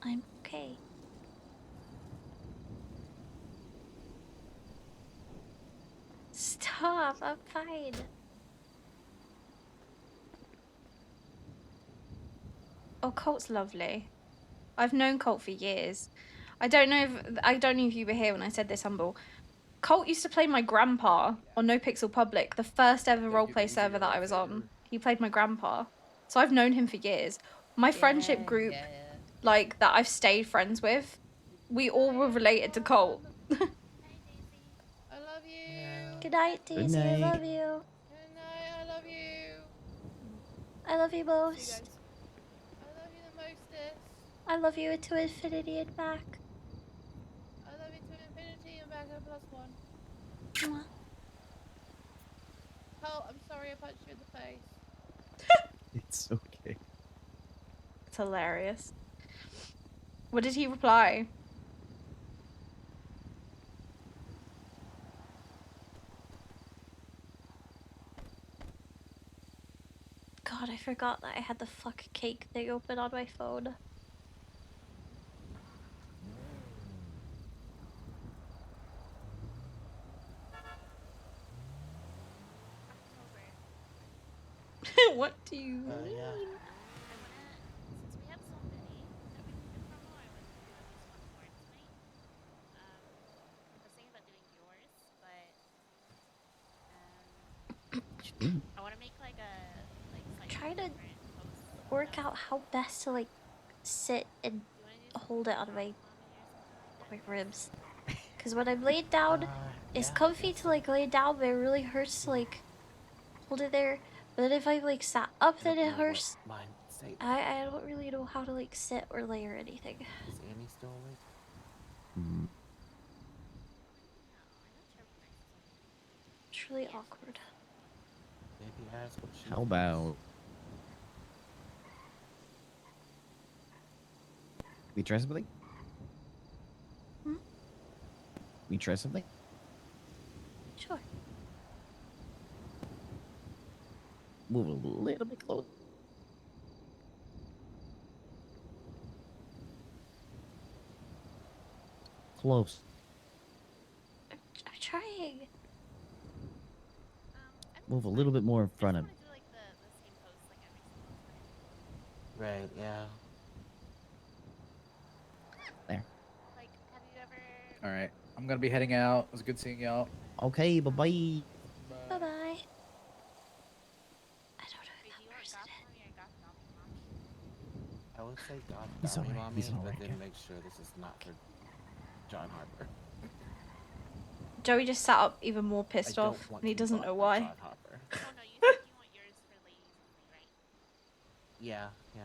I'm okay. Stop, I'm fine. Oh, Colt's lovely. I've known Colt for years. I don't know if you were here when I said this, Humble. Colt used to play my grandpa on No Pixel Public, the first ever Take it roleplay easy, server you're that right I was on. there. He played my grandpa. So I've known him for years. My friendship group, Yeah. like, that I've stayed friends with, we all were Hi, related to Colt. everyone. Hi, Daisy. I love you. Good night, Good Daisy. I night. love you. Good night. I love you. I love you See you most. guys. I love you the mostest. I love you to infinity and back. I love you to infinity and back and plus one. Mwah. Oh, I'm sorry I punched you in the face. It's okay. It's hilarious. What did he reply? God, I forgot that I had the fuck cake thing open on my phone. October. What do you mean? Yeah. I wanna, since we have so many that we can do promo, I want to do at least one more tonight. I was thinking about doing yours, but I want to make like a slightly Try to different post. work out how best to like sit and Do you want to do something hold it like on coffee mommy or something like my that? ribs. Because when I'm laid down, it's Yeah, comfy guess to so. like lay down, but it really hurts to like hold it there. But then if I like sat up, I then don't it know what hurts. mine say though. I don't really know how to like sit or lay or anything. Is Annie still awake? Mm, No, I know Trevor Bryce is okay. It's really Yes. awkward. Maybe ask what she how thinks. about we try something? Hmm? We try something? Sure. Move a little bit closer. Close. I'm trying. I think Move it's a fine. little bit more in I front just of want to do like the same post like every single time. Right, yeah. there. Like, have you ever? All right. I'm gonna be heading out. It was good seeing y'all. Okay, bye bye. Bye Bye. bye. I don't know who Wait, do that you want person goth is. mommy or goth mommy mommy? I would say God He's Mommy alright. He's Mommy, but alright. then make sure this is not for John Harper. Joey just sat up even more I pissed don't off, want and to he be doesn't bought know by why. John Harper. Oh no, you said you want yours for ladies only, right? Yeah, yeah.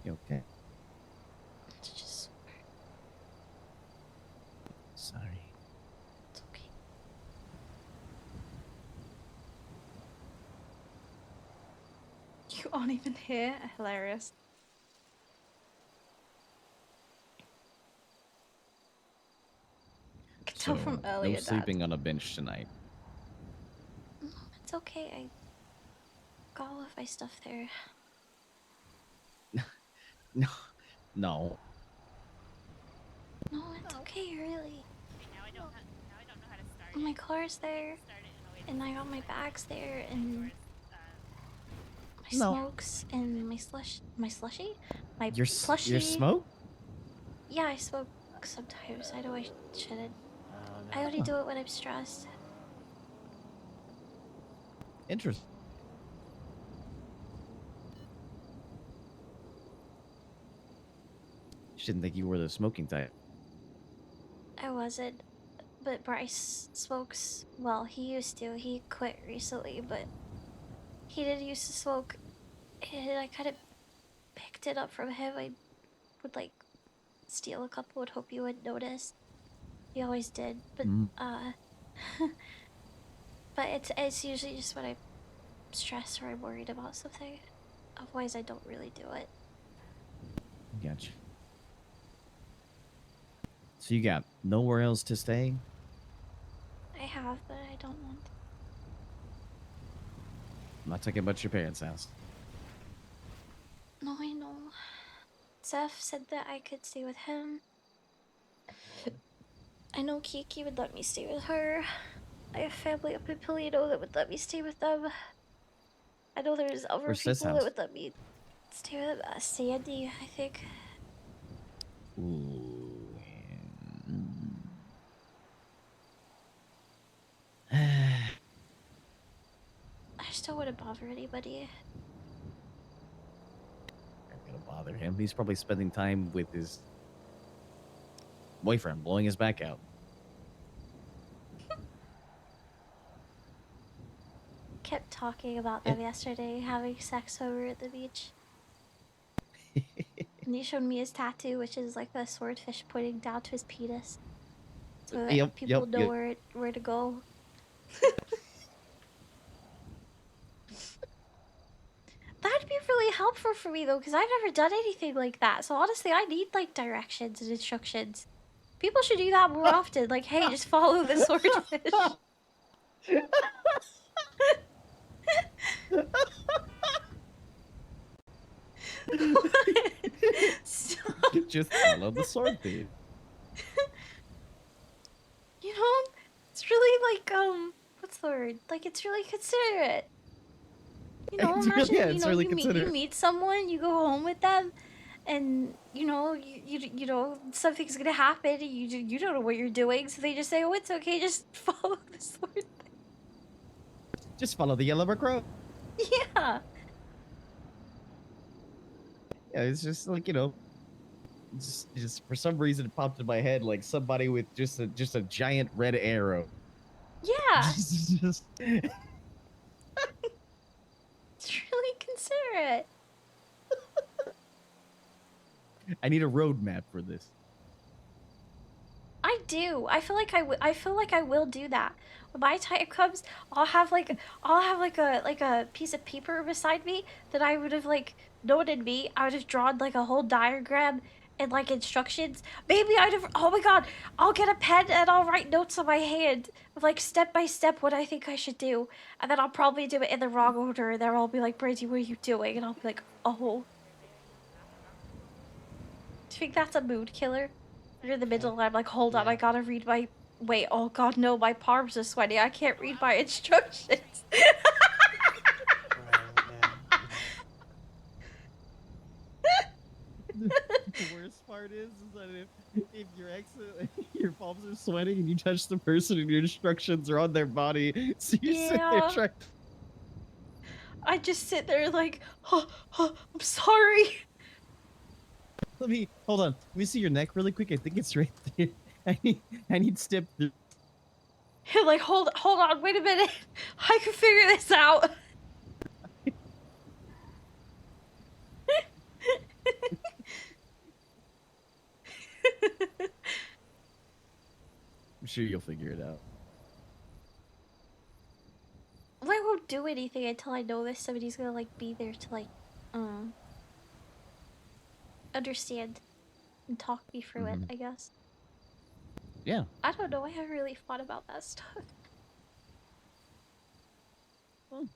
You okay? It's just, Sorry. it's okay. You aren't even here? Hilarious. I can tell from So, no earlier, Dad. sleeping on a bench tonight. No, it's okay. I got all of my stuff there. No. No. No, it's okay, really. Okay, now I don't know how to start My it. car's So maybe there, start it in a way and that's I like got my silent. bags there, Like and yours, my No. smokes, and my slushy, my Your plushie. smoke? Yeah, I smoke sometimes. I know I shouldn't. Oh I only no. do it when I'm stressed. Interesting. She didn't think you were the smoking type. I wasn't, but Bryce smokes. Well, he used to. He quit recently, but he did used to smoke, and I kind of picked it up from him. I would like steal a couple and hope you wouldn't notice. He always did, but Mm. But it's usually just when I'm stressed or I'm worried about something. Otherwise, I don't really do it. Gotcha. So you got nowhere else to stay? I have, but I don't want to. I'm not talking about your parents' house. No, I know. Zeph said that I could stay with him. I know Kiki would let me stay with her. I have family up in Toledo that would let me stay with them. I know there's other Where's Seth's people that house? would let me stay with them. Sandy, I think. Ooh. I just don't want to bother anybody. Not gonna bother him. He's probably spending time with his boyfriend, blowing his back out. Kept talking about Yeah. them yesterday, having sex over at the beach. And he showed me his tattoo, which is like a swordfish pointing down to his penis. So that people know Yep. where to go. That'd be really helpful for me though, because I've never done anything like that. So honestly, I need like directions and instructions. People should do that more often. Like, hey, just follow the swordfish. Stop. Just follow the swordfish. You know, it's really like what's the word? Like it's really considerate. You know, imagine Yeah, it's really you considerate. meet someone, you go home with them, and you know something's gonna happen, and you don't know what you're doing, so they just say, "Oh, it's okay, just follow the sword." Just follow the yellow brick road. Yeah, Yeah, it's just like, just for some reason it popped in my head like somebody with just a giant red arrow. yeah, Just- it's really considerate. I need a roadmap for this. I do. I feel like I feel like I will do that. When my time comes, I'll have like a piece of paper beside me that I would have like noted me. I would have drawn like a whole diagram and like instructions. Maybe I'd have oh my god, I'll get a pen and I'll write notes on my hand of like step by step what I think I should do. And then I'll probably do it in the wrong order and then I'll be like, Brady, what are you doing? And I'll be like, oh. Do you think that's a mood killer? You're in the middle and I'm like, hold on, I gotta read my wait, oh god no, my palms are sweaty. I can't read my instructions. The worst part is that if your your palms are sweating and you touch the person and your instructions are on their body, so you sit there Yeah. trying. I just sit there like, I'm sorry. Hold on. Let me see your neck really quick. I think it's right there. I need step through. Like, hold on, wait a minute. I can figure this out. I'm sure you'll figure it out. Well, I won't do anything until I know that somebody's gonna like be there to like understand and talk me through it, I guess. Yeah. I don't know, I haven't really thought about that stuff. Well,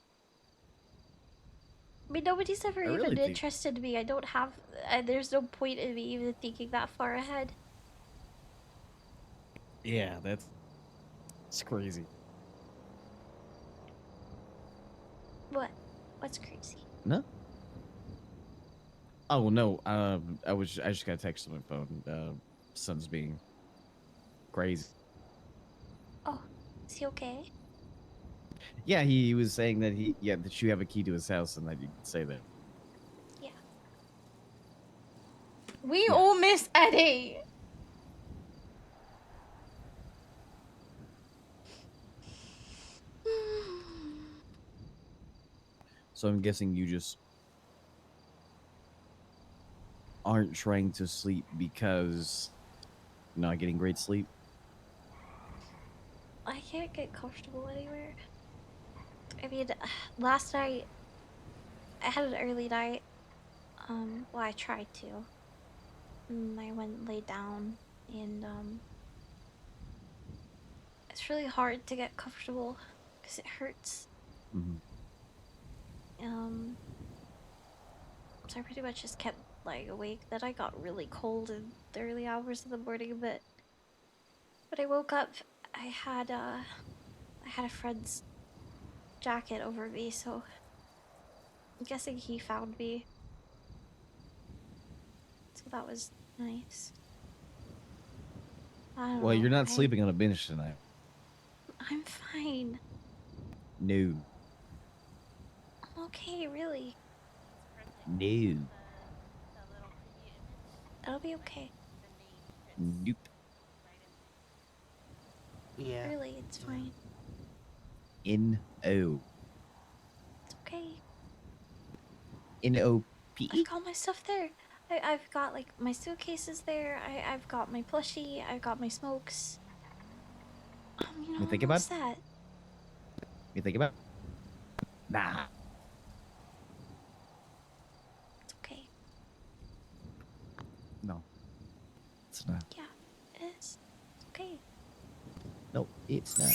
I mean, nobody's ever I even really think. interested in me. I don't have. There's no point in me even thinking that far ahead. Yeah, it's crazy. What? What's crazy? No. Oh no. I just got a text on my phone. Son's being crazy. Oh, is he okay? Yeah, he was saying that that you have a key to his house and that you can say that. Yeah. We Yeah. all miss Eddie. So I'm guessing you just aren't trying to sleep because you're not getting great sleep. I can't get comfortable anywhere. I mean, last night I had an early night. Well, I tried to. I went and laid down, and it's really hard to get comfortable because it hurts. Mhm. Um, so I pretty much just kept like awake. Then I got really cold in the early hours of the morning, but when I woke up, I had a friend's jacket over me, so I'm guessing he found me. So that was nice. I don't Well, you're know. not sleeping on a bench tonight. I'm fine. No. I'm okay, really. It's perfect. No. The little preview image. It'll be okay. The name fits Nope. right in there. Yeah. Really, it's fine. N-O. It's okay. I've N-O-P-E? got my stuff there. I've got like my suitcases there. I've got my plushie. I've got my smokes. You think I'm all about it? set. You think about it? Nah. It's okay. No. It's not. Yeah, it is. It's okay. No, it's not.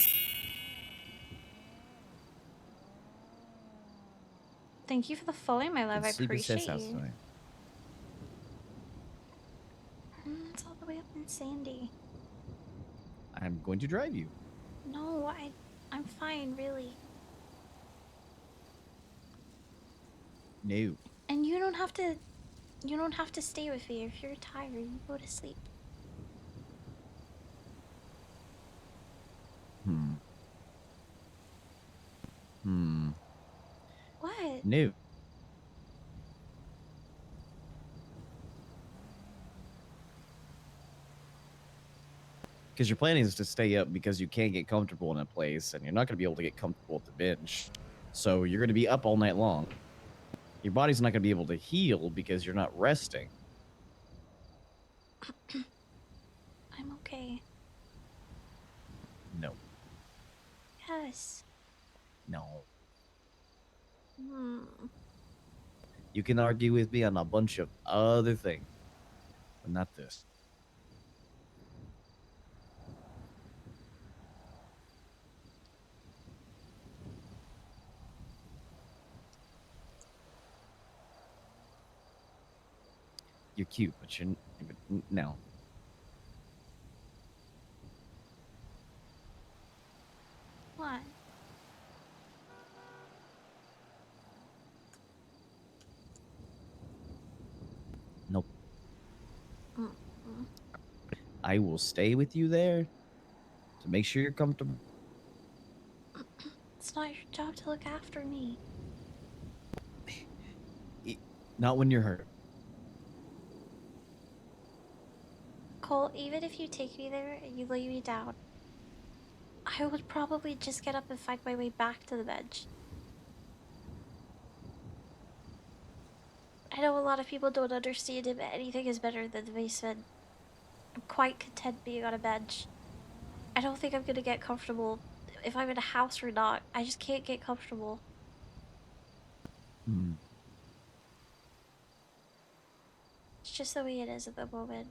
Thank you for the follow, my love. I It's sleep at Seth's appreciate house you. tonight. It's all the way up in Sandy. I'm going to drive you. No, I'm fine, really. No. And you don't have to. You don't have to stay with me. If you're tired, you go to sleep. Hmm. Hmm. What? No. Because your plan is to stay up because you can't get comfortable in a place, and you're not going to be able to get comfortable at the bench. So you're going to be up all night long. Your body's not going to be able to heal because you're not resting. I'm okay. No. Yes. No. Hmm. You can argue with me on a bunch of other things, but not this. You're cute, but you're no. What? Nope. Mm. I will stay with you there to make sure you're comfortable. It's not your job to look after me. Not when you're hurt. Cole, even if you take me there and you lay me down, I would probably just get up and find my way back to the bench. I know a lot of people don't understand it, but anything is better than the basement. I'm quite content being on a bench. I don't think I'm gonna get comfortable if I'm in a house or not. I just can't get comfortable. Hmm. It's just the way it is at the moment.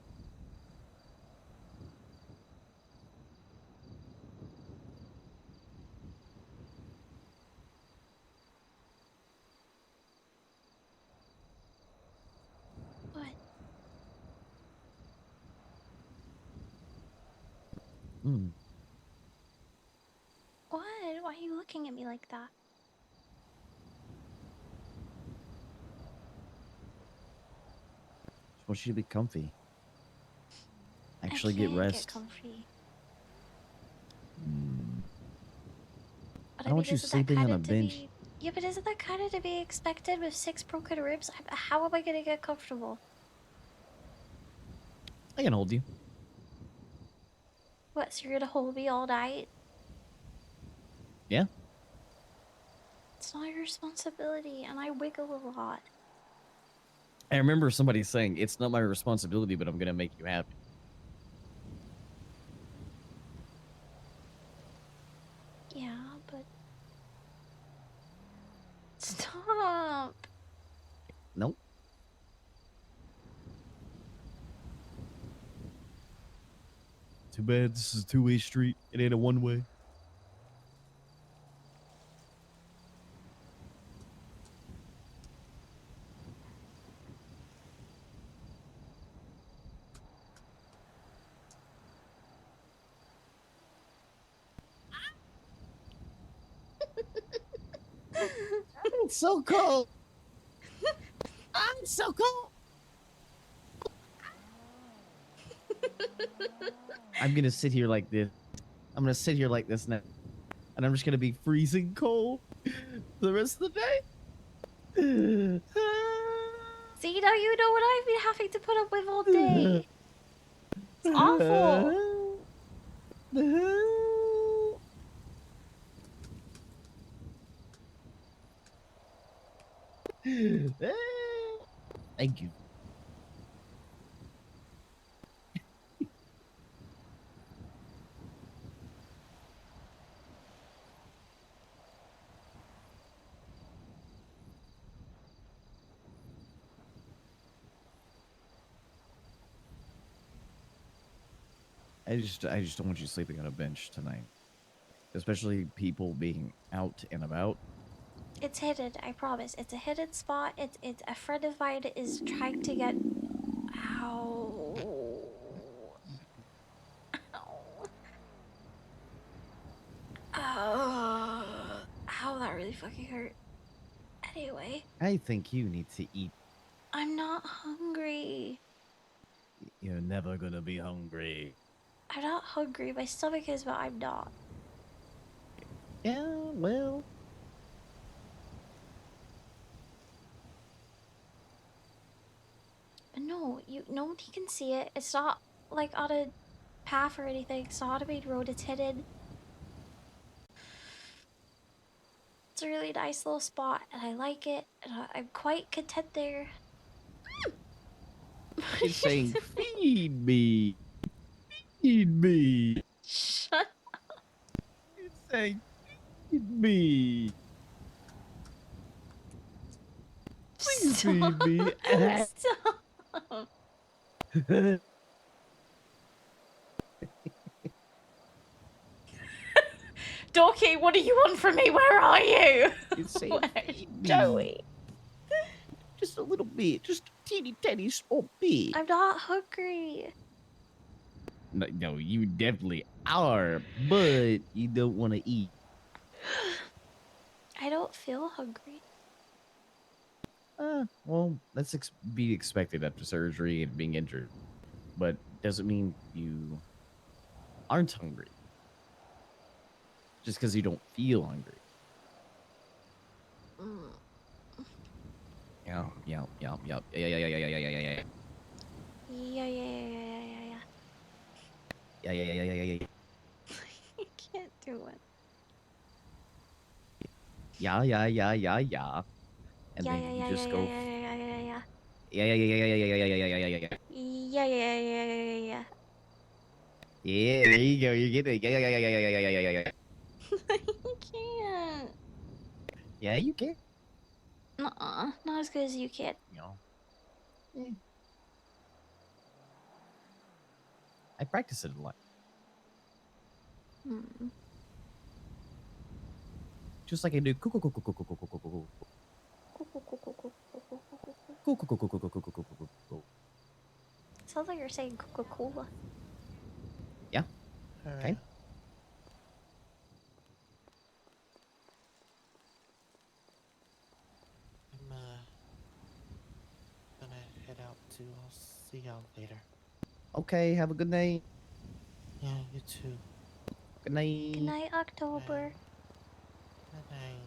What? Hmm. What? Why are you looking at me like that? Just want you to be comfy. Actually I get can't rest. get comfy. Hmm. But I I don't mean, want you isn't that sleeping on kind a of to bench. be... Yeah, but isn't that kind of to be expected with 6 broken ribs? How am I gonna get comfortable? I can hold you. What, so you're gonna hold me all night? Yeah. It's not your responsibility, and I wiggle a lot. I remember somebody saying, it's not my responsibility, but I'm going to make you happy. Yeah, but stop. Nope. Too bad this is a two-way street. It ain't a one-way. It's so cold. I'm so cold. I'm gonna sit here like this. I'm gonna sit here like this now, and I'm just gonna be freezing cold the rest of the day. See, now you know what I've been having to put up with all day. It's awful. Thank you. I just don't want you sleeping on a bench tonight. Especially people being out and about. It's hidden, I promise. It's a hidden spot. It's a friend of mine is trying to get. Ow. Ow. Ow, that really fucking hurt. Anyway, I think you need to eat. I'm not hungry. You're never gonna be hungry. I'm not hungry. My stomach is, but I'm not. Yeah, well. But no, nobody can see it. It's not like on a path or anything. It's not a main road. It's hidden. It's a really nice little spot, and I like it, and I'm quite content there. It's saying, feed me. Feed me. Shut It's saying, feed me. Please Stop. feed me. Stop. Dorky, what do you want from me? Where are you? It's saying, Where's feed me. Joey? Just a little bit. Just a teeny tiny small bit. I'm not hungry. No, you definitely are, but you don't want to eat. I don't feel hungry. Well, that's be expected after surgery and being injured, but doesn't mean you aren't hungry. Just because you don't feel hungry. Mm. Yeah, yeah, yeah, yeah, yeah, yeah, yeah, yeah, yeah, yeah, yeah, yeah. Yeah, yeah, yeah, yeah, yeah, yeah. Yeah, yeah, yeah, yeah, yeah, yeah. I can't do it. Yeah, yeah, yeah, yeah, yeah. And Yeah, then yeah, you yeah, yeah, just yeah, go, yeah, yeah, yeah, yeah. yeah, yeah, yeah, yeah, yeah, yeah, yeah, yeah, yeah, yeah, yeah, yeah. Yeah, yeah, yeah, yeah, yeah, yeah. Yeah, there you go. You get it. Yeah, yeah, yeah, yeah, yeah, yeah, yeah, yeah, yeah, yeah. I can't. Yeah, you can. Nuh-uh. Not as good as you can. You know, eh, I practice it a lot. Hmm. Just like I do. Cool, cool, cool, cool, cool, cool, cool, cool, cool, cool, cool, cool, cool, cool, cool, cool, cool, cool. Sounds like you're saying Coca-Cola. Yeah. Okay. I'm gonna head out too. I'll see y'all later. Okay. Have a good night. Yeah, you too. Good night. Good night, October. Good night.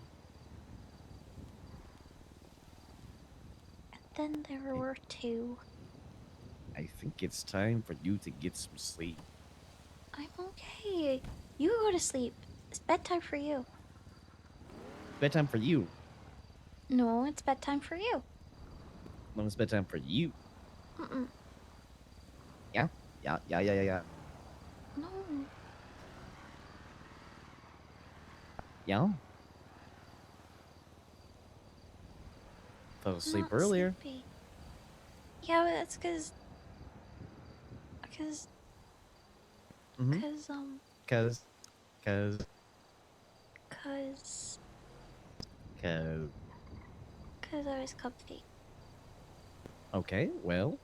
And then there were two. I think it's time for you to get some sleep. I'm okay. You go to sleep. It's bedtime for you. Bedtime for you. No, it's bedtime for you. No, it's bedtime for you. Mm-mm. Yeah. Yeah. Yeah. Yeah. Yeah. Yeah. No. Yeah. Fell I'm asleep not earlier. sleepy. Yeah, but that's cause, Mm-hmm. cause, Cause, cause, cause, cause. cause I was comfy. Okay, well,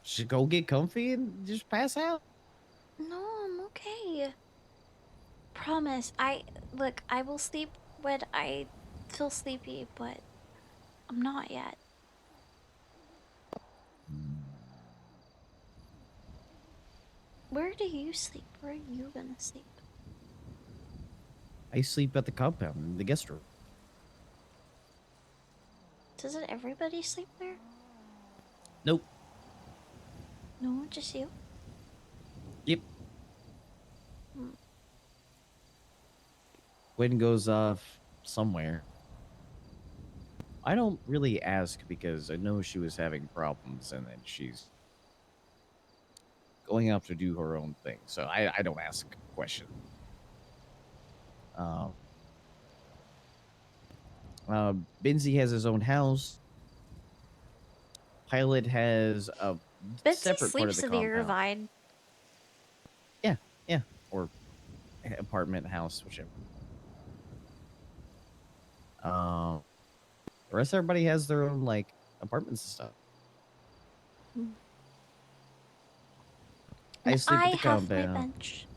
should go get comfy and just pass out. No, I'm okay. Promise. Look, I will sleep when I feel sleepy, but I'm not yet. Where do you sleep? Where are you gonna sleep? I sleep at the compound in the guest room. Doesn't everybody sleep there? Nope. No, just you? Yep. Hmm. Gwen goes off somewhere. I don't really ask because I know she was having problems and then she's going out to do her own thing. So I don't ask questions. Um, Benzie has his own house. Pilot has a Betsy separate part of sleeps the in the compound. Irvine. Yeah, yeah. Or apartment, house, whichever. Um, the rest of everybody has their own like apartments and stuff. Hmm. I And sleep I at the have my compound. bench.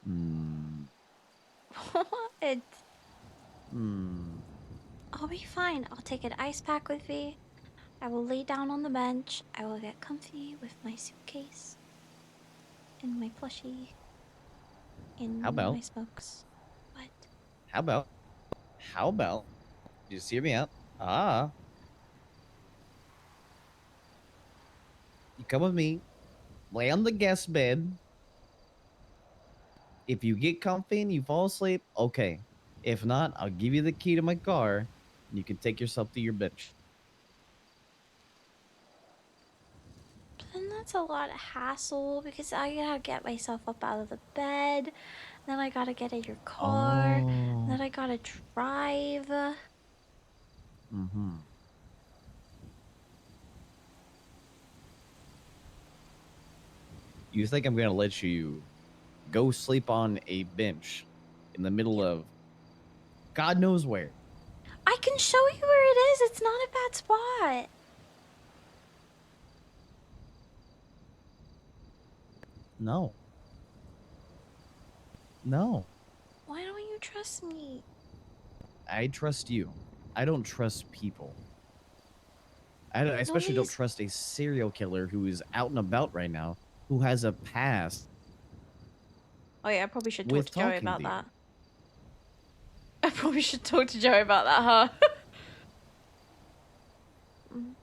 Hmm. It. Hmm. I'll be fine. I'll take an ice pack with me. I will lay down on the bench. I will get comfy with my suitcase and my plushie How and about? my smokes. What? How about? How about? Just hear me out. Ah, you come with me. Lay on the guest bed. If you get comfy and you fall asleep, okay. If not, I'll give you the key to my car, and you can take yourself to your bench. But then that's a lot of hassle because I gotta get myself up out of the bed. Then I gotta get in your car. Oh. Then I gotta drive. Mm-hmm. You think I'm gonna let you go sleep on a bench in the middle of God knows where? I can show you where it is. It's not a bad spot. No. No. Why don't you trust me? I trust you. I don't trust people. I especially don't Nobody's. trust a serial killer who is out and about right now, who has a past Oh yeah, I probably should talk with to Joey talking to about you. that. I probably should talk to Joey about that, huh? Mm.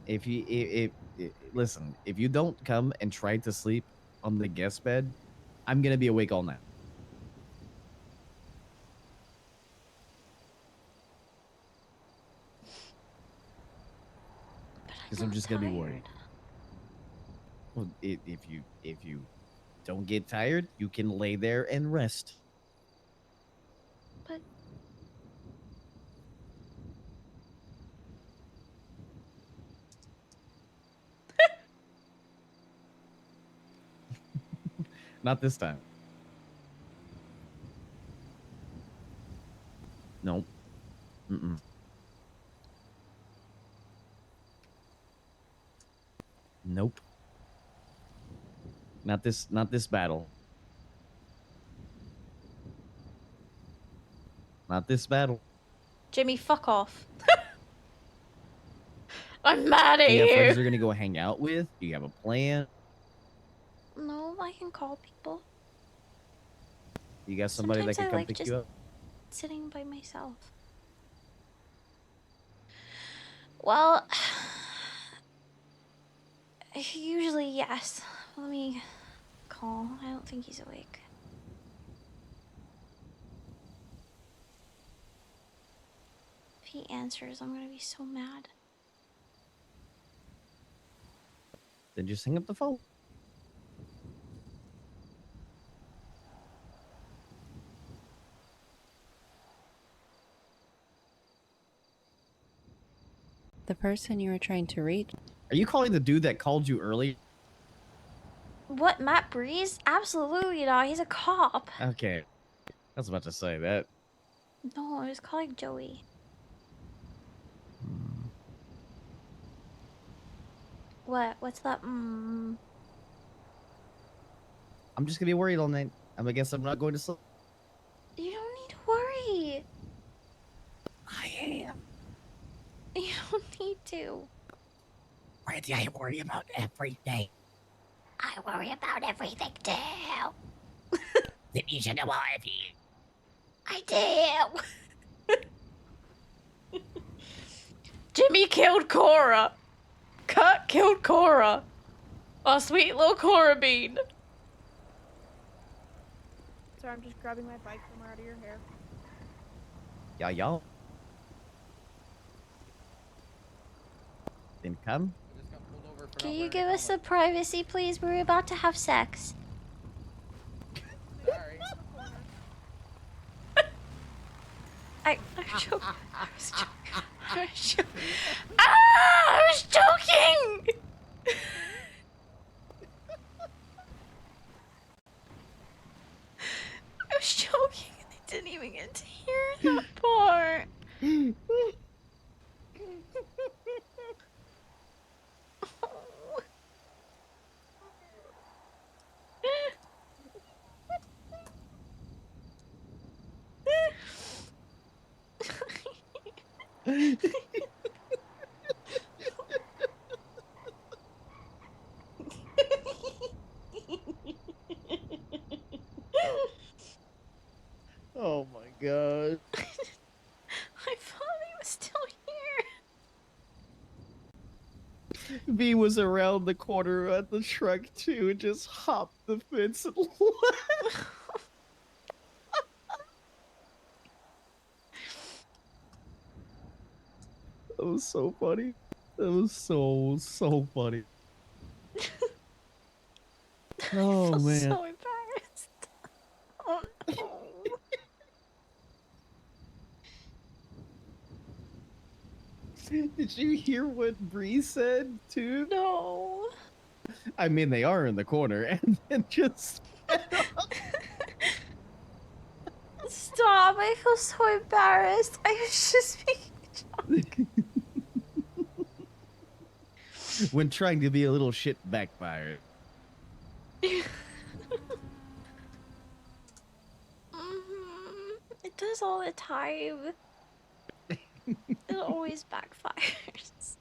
If you listen, if you don't come and try to sleep on the guest bed, I'm gonna be awake all night. But Because I'm I'm not just gonna be worried. tired. Well, if you don't get tired, you can lay there and rest. But Not this time. Nope. Mm-mm. Nope. Not this. Not this battle. Not this battle. Jimmy, fuck off. I'm mad at Do you have friends you. you're gonna go hang out with? Do you have a plan? No, I can call people. You got somebody that Sometimes can I come like pick just you up? sitting by myself. Well, usually yes. Let me call. I don't think he's awake. If he answers, I'm gonna be so mad. then just hang up the phone. The person you were trying to reach. Are you calling the dude that called you early? What, Matt Breeze? Absolutely not. He's a cop. Okay. I was about to say that. No, I was calling Joey. What? What's that? I'm just gonna be worried all night. I guess I'm not going to sleep. You don't need to worry. I am. You don't need to. Brandi, I worry about everything. I worry about everything too. Then you should know all of you. I do. Jimmy killed Cora. Kurt killed Cora. Our sweet little Cora bean. Sorry, I'm just grabbing my bike from out of your hair. Yeah, y'all. Then come. I just got pulled over for Can not you wearing give a us some privacy, please? We're about to have sex. helmet. Sorry. I was joking. I was joking. I was joking. Ah! I was joking! I was joking and they didn't even get to hear that part. Oh my god. I thought he was still here. V was around the corner at the truck too and just hopped the fence and left. That was so funny. That was so funny. Oh I feel man. so embarrassed. Oh no. Did you hear what Bree said too? No. I mean, they are in the corner, and then just Stop. I feel so embarrassed. I was just being when trying to be a little shit backfired. It does all the time. It always backfires. It's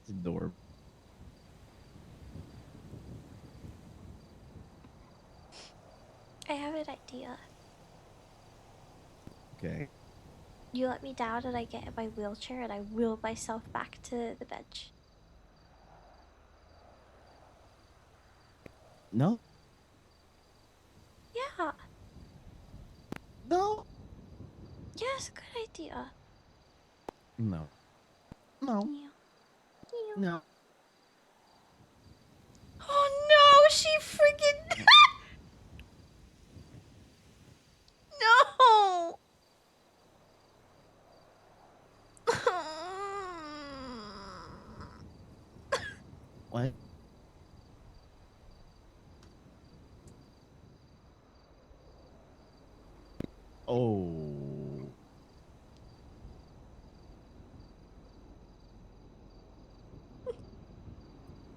adorable. I have an idea. Okay. You let me down and I get in my wheelchair and I wheel myself back to the bench. No. Yeah. No. Yes, good idea. No. No. Yeah. Yeah. No. Oh no, she freaking no. What? Oh.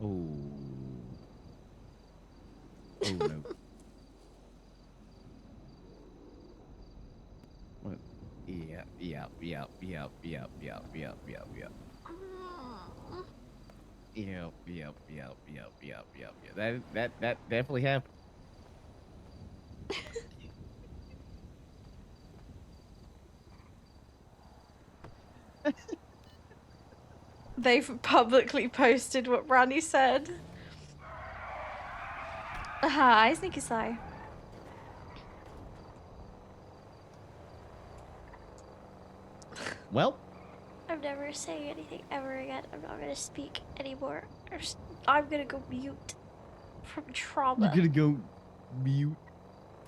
Oh. Oh no. What? Yeah. Yep. Yep. Yep. Yep. Yep. Yep. Yep. Yep. Yep. Yep. Yep. Yep. Yep. Yep. That definitely happened. They've publicly posted what Brandi said. Hi, Sneaky Sly. Well, I'm never saying anything ever again. I'm not gonna speak anymore. I'm gonna go mute from You're trauma. gonna go mute.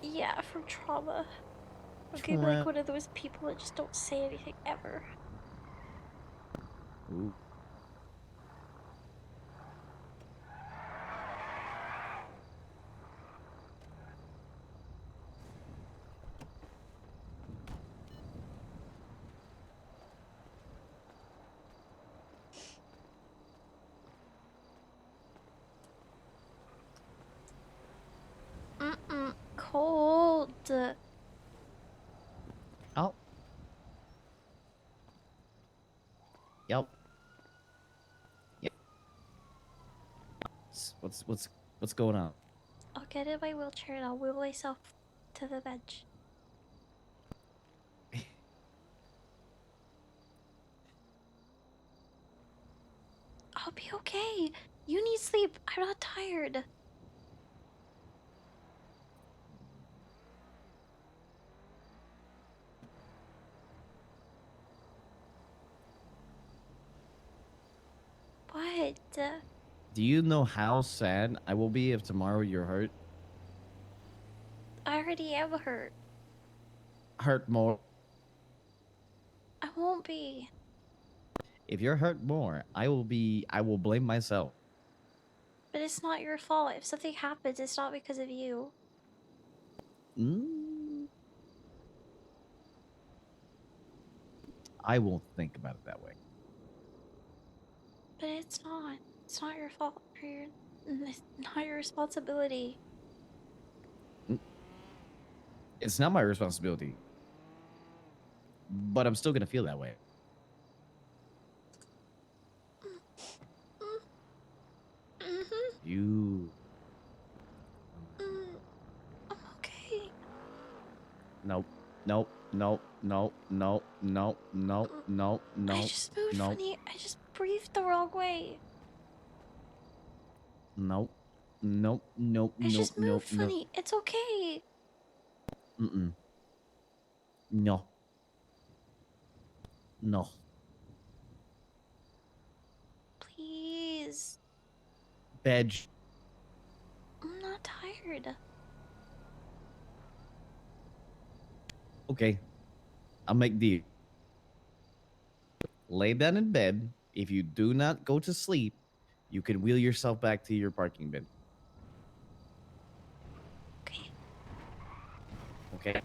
Yeah, from trauma. I'm gonna be like one of those people that just don't say anything ever. Ooh. Cold. Oh. Yep. Yep. What's going on? I'll get in my wheelchair and I'll wheel myself to the bench. I'll be okay. You need sleep. I'm not tired. What? Do you know how sad I will be if tomorrow you're hurt? I already am hurt. Hurt more. I won't be. If you're hurt more, I will blame myself. But it's not your fault. If something happens, it's not because of you. Mm, I won't think about it that way. But it's not. It's not your fault. It's not your responsibility. It's not my responsibility. But I'm still gonna feel that way. Mm-hmm. You I'm okay. Nope. Nope. Nope. Nope. Nope. Nope. Nope. Nope. I Nope. just moved Nope. funny. I just breathed the wrong way. Nope. Nope. Nope. I Nope. just moved Nope. Nope. funny. It's okay. Mm-mm. No. No. Please. Bed. I'm not tired. Okay. I'll make deal. Lay down in bed. If you do not go to sleep, you can wheel yourself back to your parking bin. Okay. Okay.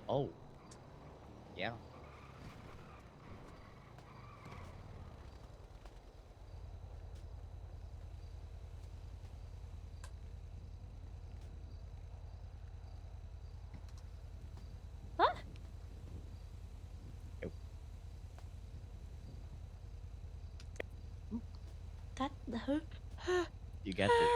Oh. Yeah. Huh? Yep. That. You got this.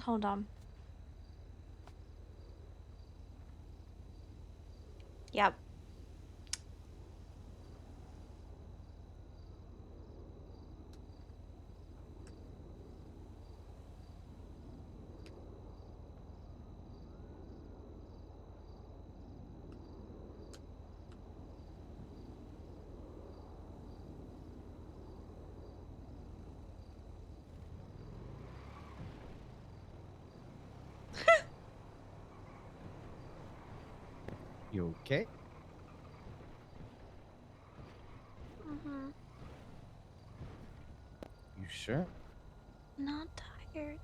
Hold on. Yep. You okay? Mm-hmm. You sure? Not tired.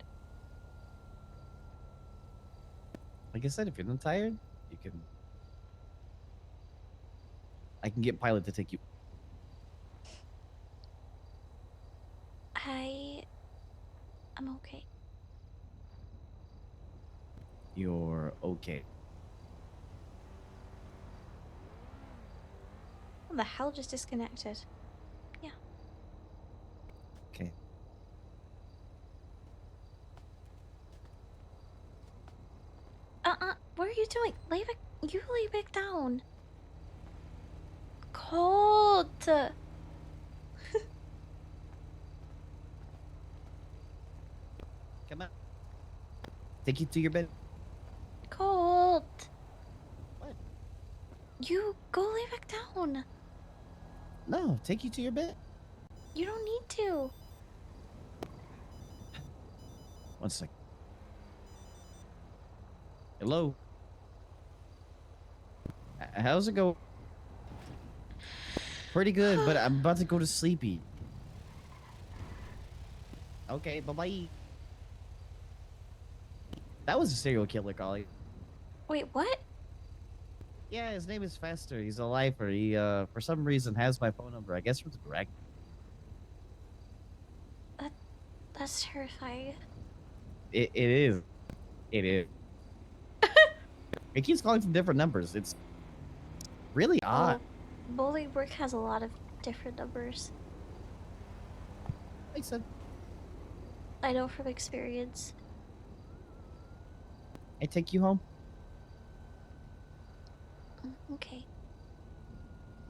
Like I said, if you're not tired, you can. I can get Pilot to take you. I'm okay. You're okay. What the hell just disconnected? Yeah. Okay. What are you doing? Lay back. You lay back down. Cold. Come on. Take you to your bed. Cold. What? You go lay back down. No, take you to your bed. You don't need to. One sec. Hello. How's it go? Pretty good, but I'm about to go to sleepy. Okay, bye-bye. That was a serial killer, Collie. Wait, what? Yeah, his name is Fester. He's a lifer. He, for some reason, has my phone number. I guess from the direct. That's terrifying. It is. It is. It keeps calling from different numbers. It's really odd. Oh, Bolingbrook has a lot of different numbers. I said, I know from experience. I take you home. Okay.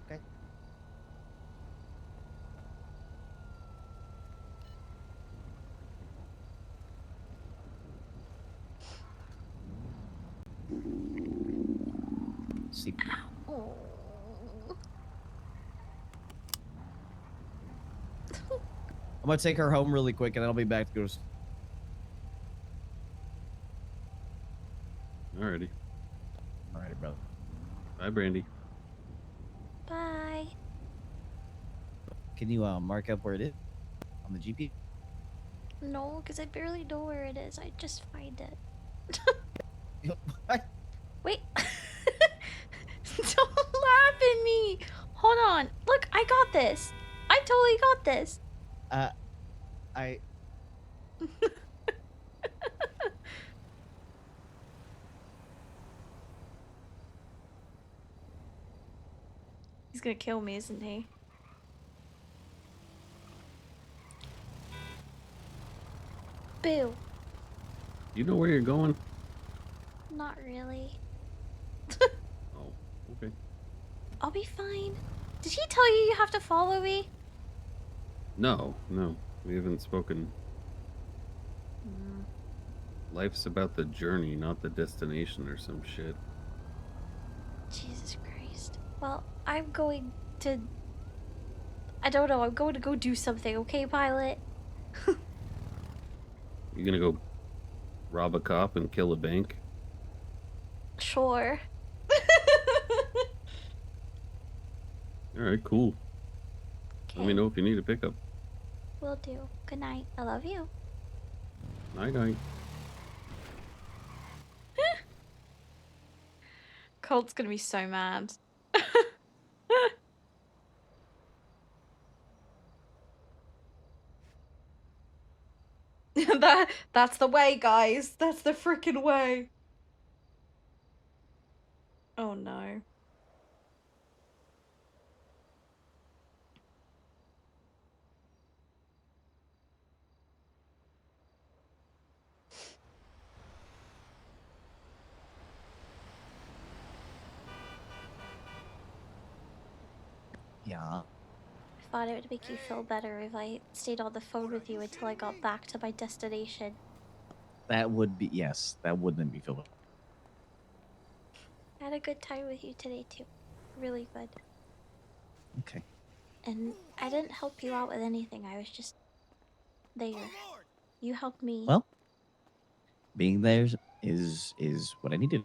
Okay. Sleep. Oh. I'm gonna take her home really quick, and then I'll be back to go. Alrighty. Alrighty, brother. Bye, Brandi. Bye. Can you mark up where it is on the GP? No, because I barely know where it is. I just find it. Wait. Don't laugh at me. Hold on. Look, I got this. I totally got this. I. He's gonna kill me, isn't he? Boo. You know where you're going? Not really. Oh, okay. I'll be fine. Did he tell you you have to follow me? No, we haven't spoken. Life's about the journey, not the destination or some shit. Jesus Christ. Well, I'm going to... I don't know. I'm going to go do something, okay, pilot? You gonna go rob a cop and kill a bank? Sure. Alright, cool. Let me know if you need a pickup. Will do. Good night. I love you. Night night. Colt's gonna be so mad. That's the way, guys. That's the freaking way. Oh no. Yeah. I thought it would make you feel better if I stayed on the phone with you until I got back to my destination. That would be, yes, that would make me feel better. I had a good time with you today too. Really good. Okay. And I didn't help you out with anything. I was just there. You helped me. Well, being there is what I needed.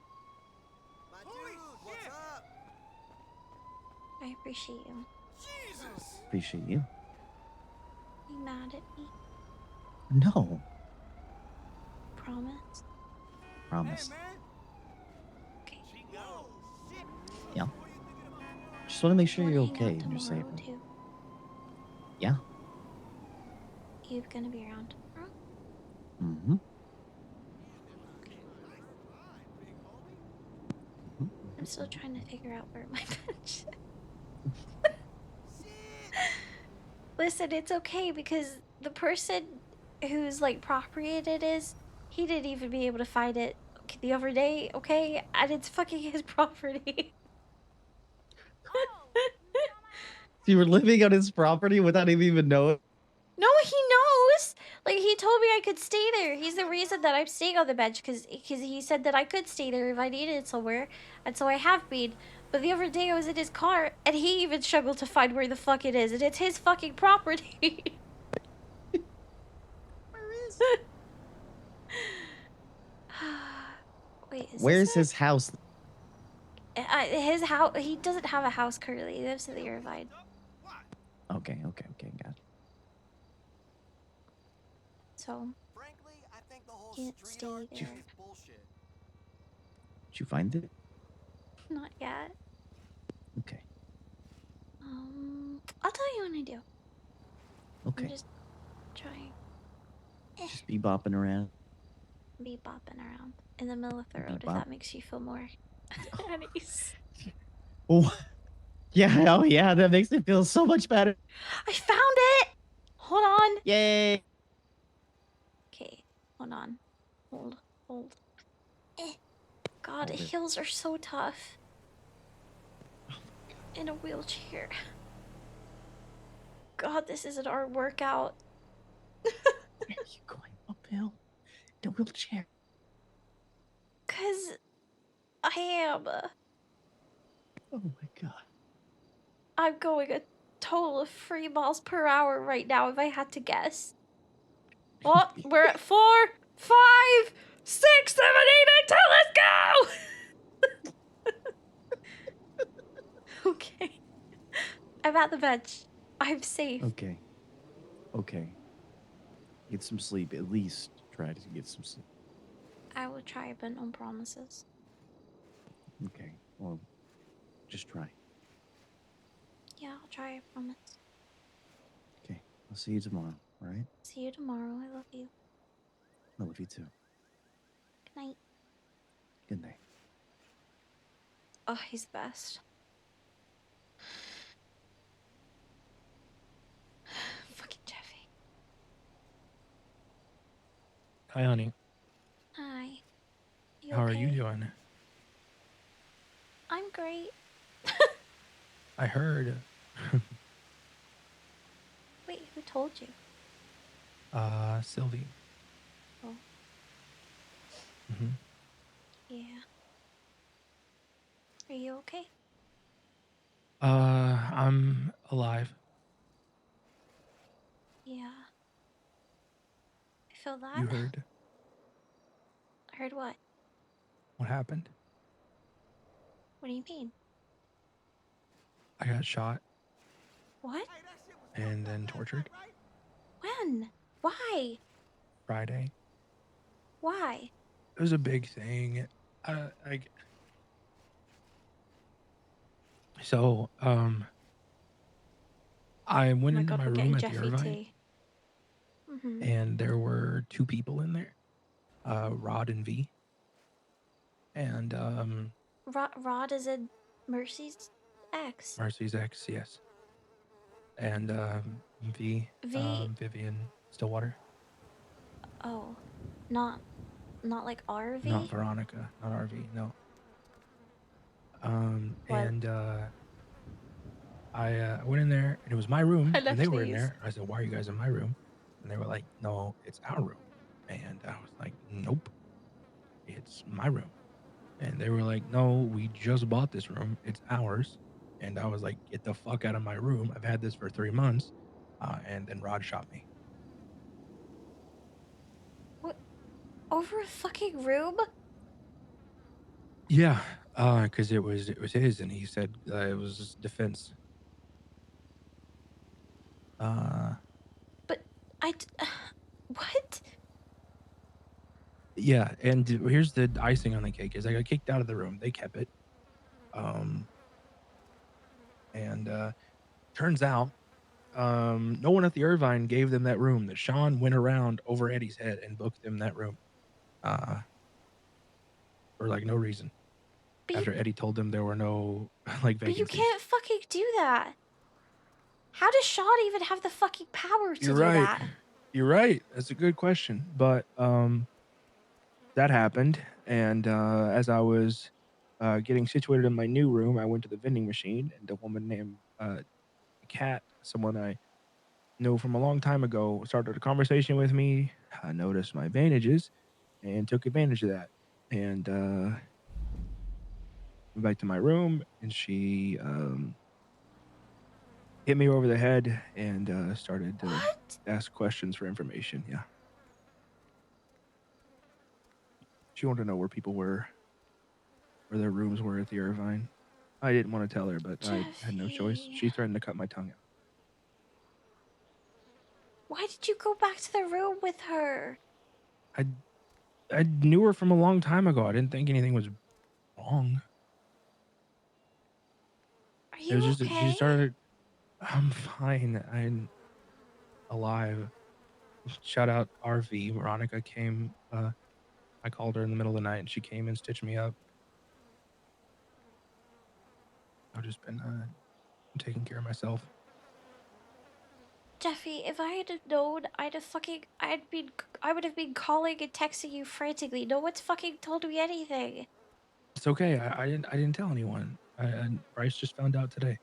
I appreciate you. Appreciate you. Are you mad at me? No. Promise? Promise. Okay. Yeah. Just want to make sure I you're wanna hang okay out and you're safe. tomorrow, too. Yeah. You gonna be around tomorrow? Mm-hmm. I'm still trying to figure out where my bench is. Listen, it's okay because the person whose like property it is, he didn't even be able to find it the other day, okay? And it's fucking his property. Oh, dumbass. You were living on his property without him even knowing. No, he knows. Like he told me I could stay there. He's the reason that I'm staying on the bench because he said that I could stay there if I needed it somewhere, and so I have been. But the other day I was in his car and he even struggled to find where the fuck it is, and it's his fucking property. Where is? Wait, is Where's this his house? his house? He doesn't have a house currently. He lives in the Irvine. Okay, got it. So Frankly, I think the whole can't street stay art there. is bullshit. Did you find it? Not yet. Okay. I'll tell you when I do. Okay. I'm just trying. Just be bopping around. Be bopping around in the middle of the road if Bebop. that makes you feel more at ease. Oh, yeah. Oh, yeah. That makes it feel so much better. I found it! Hold on. Yay. Okay, hold on. Hold. God, Hold it. hills are so tough. In a wheelchair. God, this isn't our workout. Where are you going uphill? In a wheelchair. 'Cause I am. Oh my god. I'm going a total of 3 miles per hour right now if I had to guess. Oh, we're at 4, 5, 6, 7, 8, 9, 10. Let's go! Okay. I'm at the bench. I'm safe. Okay. Get some sleep. At least try to get some sleep. I will try, but no promises. Okay. Well, just try. Yeah, I'll try, I promise. Okay. I'll see you tomorrow. All right? See you tomorrow. I love you. I love you too. Good night. Good night. Oh, he's the best. Fucking Jeffy. Hi, honey. Hi. How are okay? you doing? I'm great. I heard. Wait, who told you? Sylvie. Oh. Mm-hmm. Yeah. Are you okay? I'm alive. Yeah. I feel that. You heard Heard what? what happened? What do you mean? I got shot What? and then tortured When? Why? Friday. Why? It was a big thing. So, I Oh went my into god, my we're room getting at the Jeffy Irvine, tea. Mm-hmm. and there were 2 people in there, Rod and V. And Rod is in Mercy's ex. Marcy's ex, yes. And V, V. Vivian Stillwater. Oh, not like RV. Not Veronica, not RV, no. What? And I went in there, and it was my room, I and left they were in these. there. I said, "Why are you guys in my room?" And they were like, "No, it's our room." And I was like, "Nope, it's my room." And they were like, "No, we just bought this room. It's ours." And I was like, "Get the fuck out of my room. I've had this for 3 months." And then Rod shot me. What? Over a fucking room? Yeah, because it was his, and he said it was his defense. But what? Yeah, and here's the icing on the cake: is I got kicked out of the room. They kept it. And turns out, no one at the Irvine gave them that room. That Sean went around over Eddie's head and booked them that room, for like no reason. But After Eddie told them there were no like but you vacancies. can't fucking do that. How does Sean even have the fucking power to You're do right. that? You're right. That's a good question. But that happened, and as I was getting situated in my new room, I went to the vending machine, and a woman named Kat, someone I know from a long time ago, started a conversation with me. I noticed my advantages and took advantage of that. And went back to my room, and she hit me over the head and started to What? ask questions for information. Yeah, she wanted to know where people were, where their rooms were at the Irvine. I didn't want to tell her, but I had no choice. Jeffy. She threatened to cut my tongue out. Why did you go back to the room with her? I I knew her from a long time ago. I didn't think anything was wrong. Are It was you just that she okay? started. I'm fine. I'm alive. Shout out RV. Veronica came. I called her in the middle of the night, and she came and stitched me up. I've just been taking care of myself. Jeffy, if I had have known, I would have been calling and texting you frantically. No one's fucking told me anything. It's okay. I didn't tell anyone. And Bryce just found out today.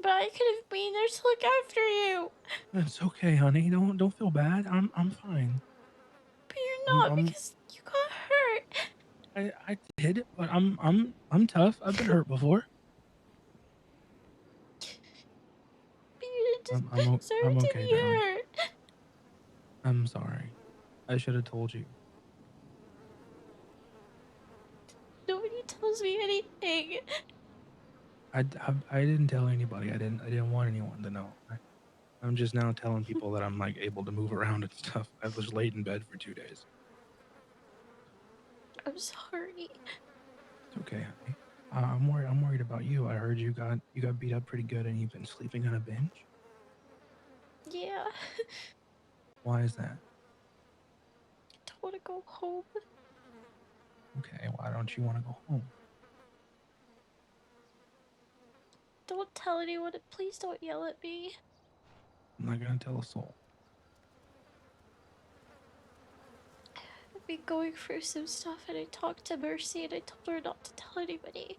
But I could have been there to look after you. It's okay, honey. Don't feel bad. I'm fine. But you're not I'm because you got hurt. I did, but I'm tough. I've been hurt before. But you didn't I'm deserve to okay, be darling. hurt. I'm sorry. I should have told you. Nobody tells me anything. I didn't tell anybody. I didn't want anyone to know. I'm just now telling people that I'm like able to move around and stuff. I was laid in bed for 2 days. I'm sorry. It's okay, honey. I'm worried about you. I heard you got beat up pretty good and you've been sleeping on a bench. Yeah. Why is that? I don't want to go home. Okay, why don't you want to go home? Don't tell anyone. Please don't yell at me. I'm not gonna tell a soul. I've been going through some stuff and I talked to Mercy and I told her not to tell anybody.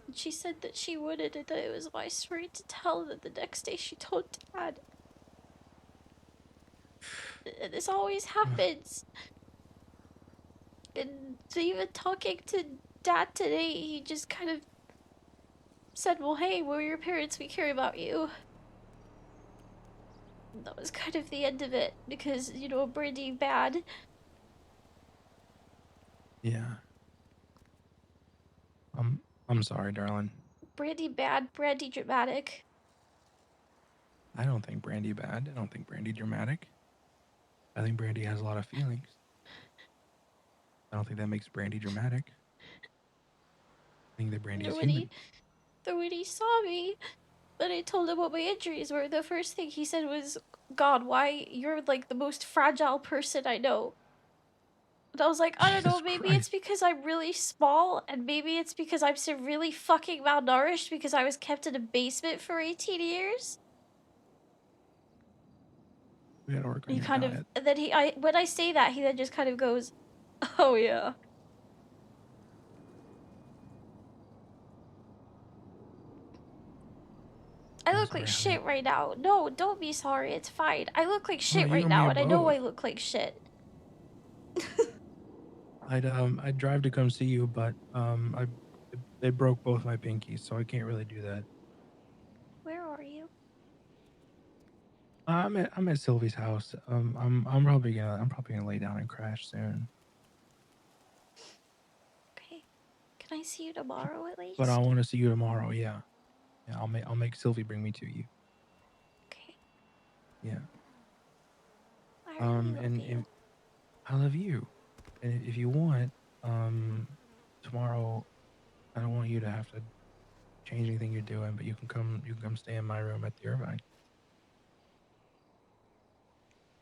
And she said that she wouldn't and that it was my story to tell, and then the next day she told Dad. And this always happens. And even talking to Dad today, he just kind of said, well, hey, we're your parents, we care about you. And that was kind of the end of it, because, you know, Brandi bad. Yeah. I'm sorry, darling. Brandi bad, Brandi dramatic. I don't think Brandy bad. I don't think Brandy dramatic. I think Brandy has a lot of feelings. I don't think that makes Brandy dramatic. I think that Brandy is human. When he saw me, and I told him what my injuries were, the first thing he said was, God, why you're like the most fragile person I know. And I was like, I don't know, Jesus maybe it's Christ. because I'm really small, and maybe it's because I'm severely fucking malnourished because I was kept in a basement for 18 years. We gotta work on He your kind of, diet. and then when I say that, he then just kind of goes, oh yeah. I I'm look like sorry, honey. shit right now. No, don't be sorry, it's fine. I look like Oh, shit you right and me now, and I know both. I look like shit. I'd drive to come see you, but they broke both my pinkies, so I can't really do that. Where are you? I'm at Sylvie's house. I'm probably gonna lay down and crash soon. Okay. Can I see you tomorrow at But I least? want to see you tomorrow. Yeah, yeah. I'll make Sylvie bring me to you. Okay. Yeah. I really love And you. if I love you, and if you want, tomorrow I don't want you to have to change anything you're doing, but you can come stay in my room at the Irvine.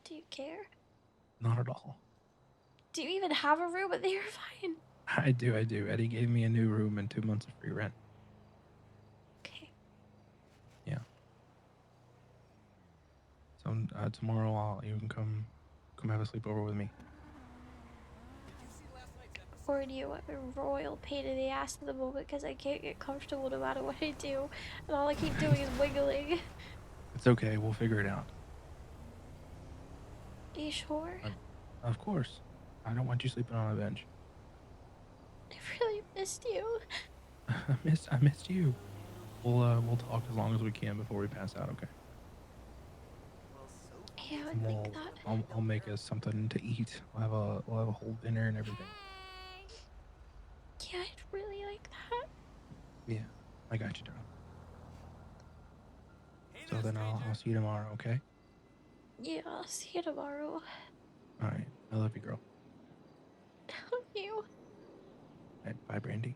Do you care? Not at all. Do you even have a room at the Irvine? I do. Eddie gave me a new room and 2 months of free rent. Okay. Yeah. and tomorrow you can come have a sleepover with me. Already a royal pain in the ass at the moment because I can't get comfortable no matter what I do, and all I keep doing is wiggling. It's okay. We'll figure it out. Are you sure? Of course. I don't want you sleeping on a bench. I really missed you. I missed you. We'll talk as long as we can before we pass out. Okay. Yeah, I would think that. I'll make us something to eat. We'll have a whole dinner and everything. Yeah, I'd really like that. Yeah, I got you, darling. So then I'll see you tomorrow. Okay. Yeah, I'll see you tomorrow. All right. I love you, girl. Love you. All right, bye, Brandi.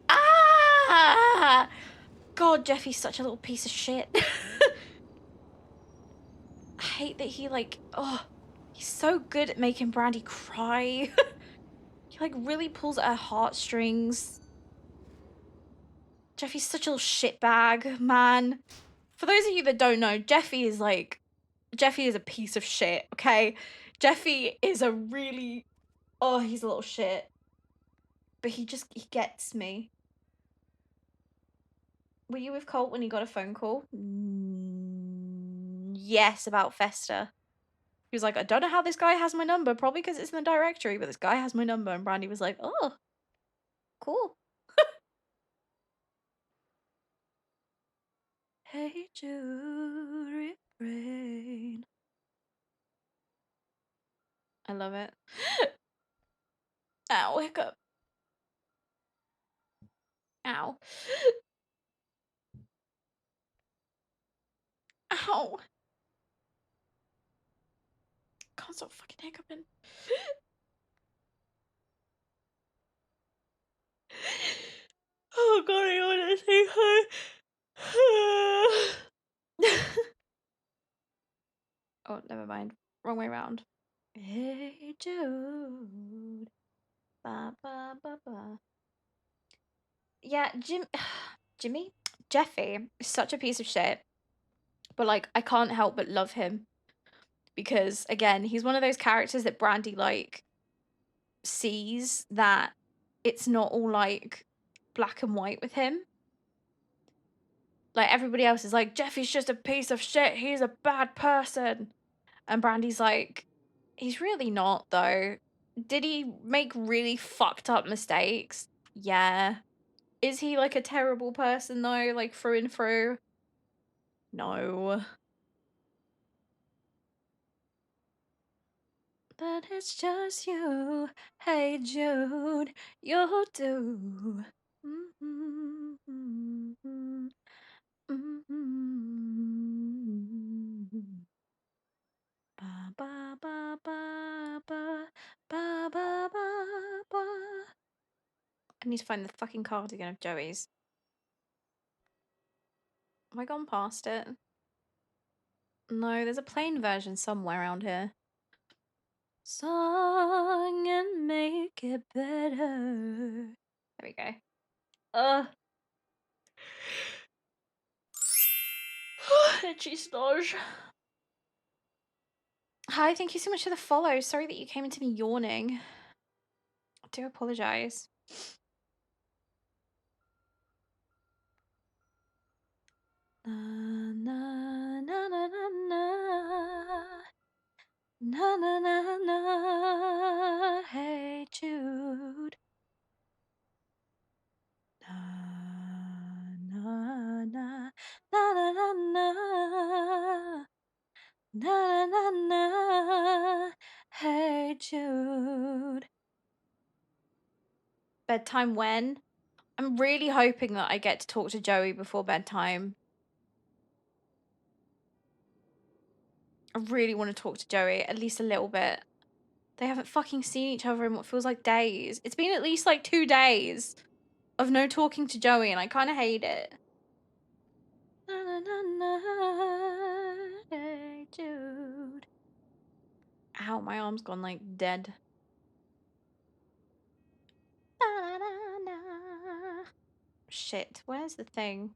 Ah! God, Jeffy's such a little piece of shit. I hate that he he's so good at making Brandi cry. He like really pulls at her heartstrings. Jeffy's such a little shitbag, man. For those of you that don't know, Jeffy is a piece of shit, okay? Jeffy is a really, he's a little shit. But he gets me. Were you with Colt when he got a phone call? Yes, about Fester. He was like, I don't know how this guy has my number, probably because it's in the directory, but this guy has my number. And Brandi was like, oh, cool. Hey Jude, refrain. I love it. Ow, hiccup. Ow. Ow. Can't stop fucking hiccuping. Oh god, I want to say hi. Oh, never mind. Wrong way around. Hey Jude. Ba ba ba ba. Yeah, Jeffy is such a piece of shit. But like I can't help but love him. Because again, he's one of those characters that Brandi like sees that it's not all like black and white with him. Like everybody else is like, Jeffy's just a piece of shit, he's a bad person. And Brandi's like, he's really not though. Did he make really fucked up mistakes? Yeah. Is he like a terrible person though, like through and through? No. But it's just you. Hey Jude, you'll do. Mm-hmm. Mm-hmm. Ba ba ba ba ba ba ba ba ba. I need to find the fucking cardigan of Joey's. Have I gone past it? No, there's a plain version somewhere around here. Song and make it better. There we go. Itchy snoge. Hi, thank you so much for the follow. Sorry that you came into me yawning. I do apologize. Na na na na na na. Na na na na. Hey Jude. Na na na na na na na. Na na na. Hey Jude. Bedtime when? I'm really hoping that I get to talk to Joey before bedtime. I really want to talk to Joey, at least a little bit. They haven't fucking seen each other in what feels like days. It's been at least like 2 days of no talking to Joey, and I kind of hate it. Na, na, na, na, hey, Jude. Ow, my arm's gone like dead. Na, na, na, na. Shit, where's the thing?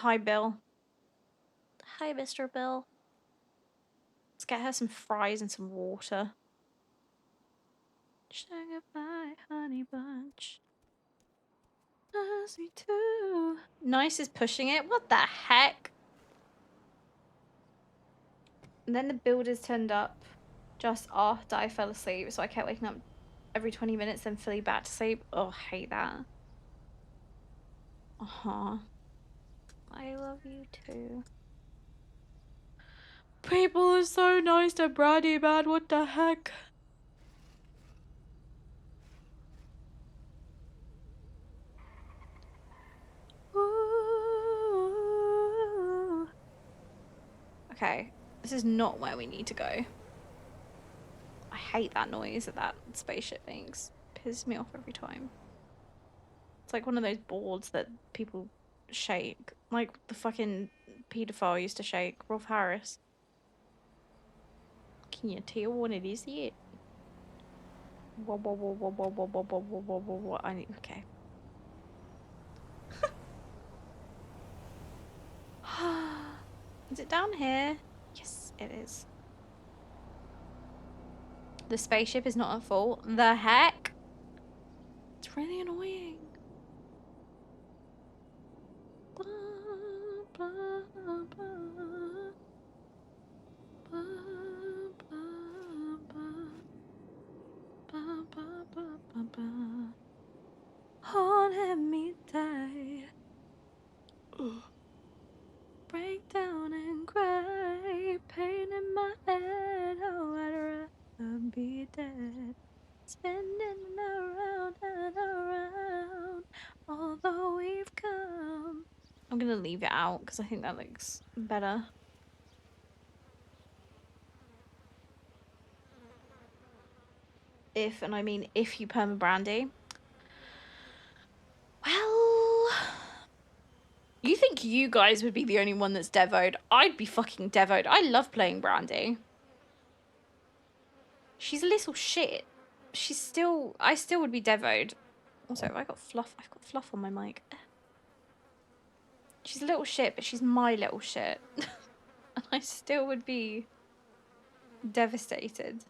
Hi, Bill. Hi, Mr. Bill. Let's get her some fries and some water. Sugar pie, honey bunch. Me too. Nice is pushing it. What the heck? And then the builders turned up just after I fell asleep, so I kept waking up every 20 minutes and falling back to sleep. Oh, I hate that. I love you too. People are so nice to Brandi, man. What the heck? Ooh. Okay, this is not where we need to go. I hate that noise that that spaceship makes. Pisses me off every time. It's like one of those boards that people shake. Like the fucking paedophile used to shake. Rolf Harris. Can you tell what it is yet? Whoa. I need. Okay. Is it down here? Yes, it is. The spaceship is not at fault. The heck? It's really annoying. Oh, let me die. Break down and cry. Pain in my head. Oh, I'd rather be dead. Spinning around and around. Although we've come. I'm gonna leave it out because I think that looks better. If, and I mean if you perma Brandi. Well, you think you guys would be the only one that's devoed. I'd be fucking devoed. I love playing Brandi. She's a little shit. I still would be devoed. Also, have I got fluff? I've got fluff on my mic. She's a little shit, but she's my little shit. And I still would be devastated.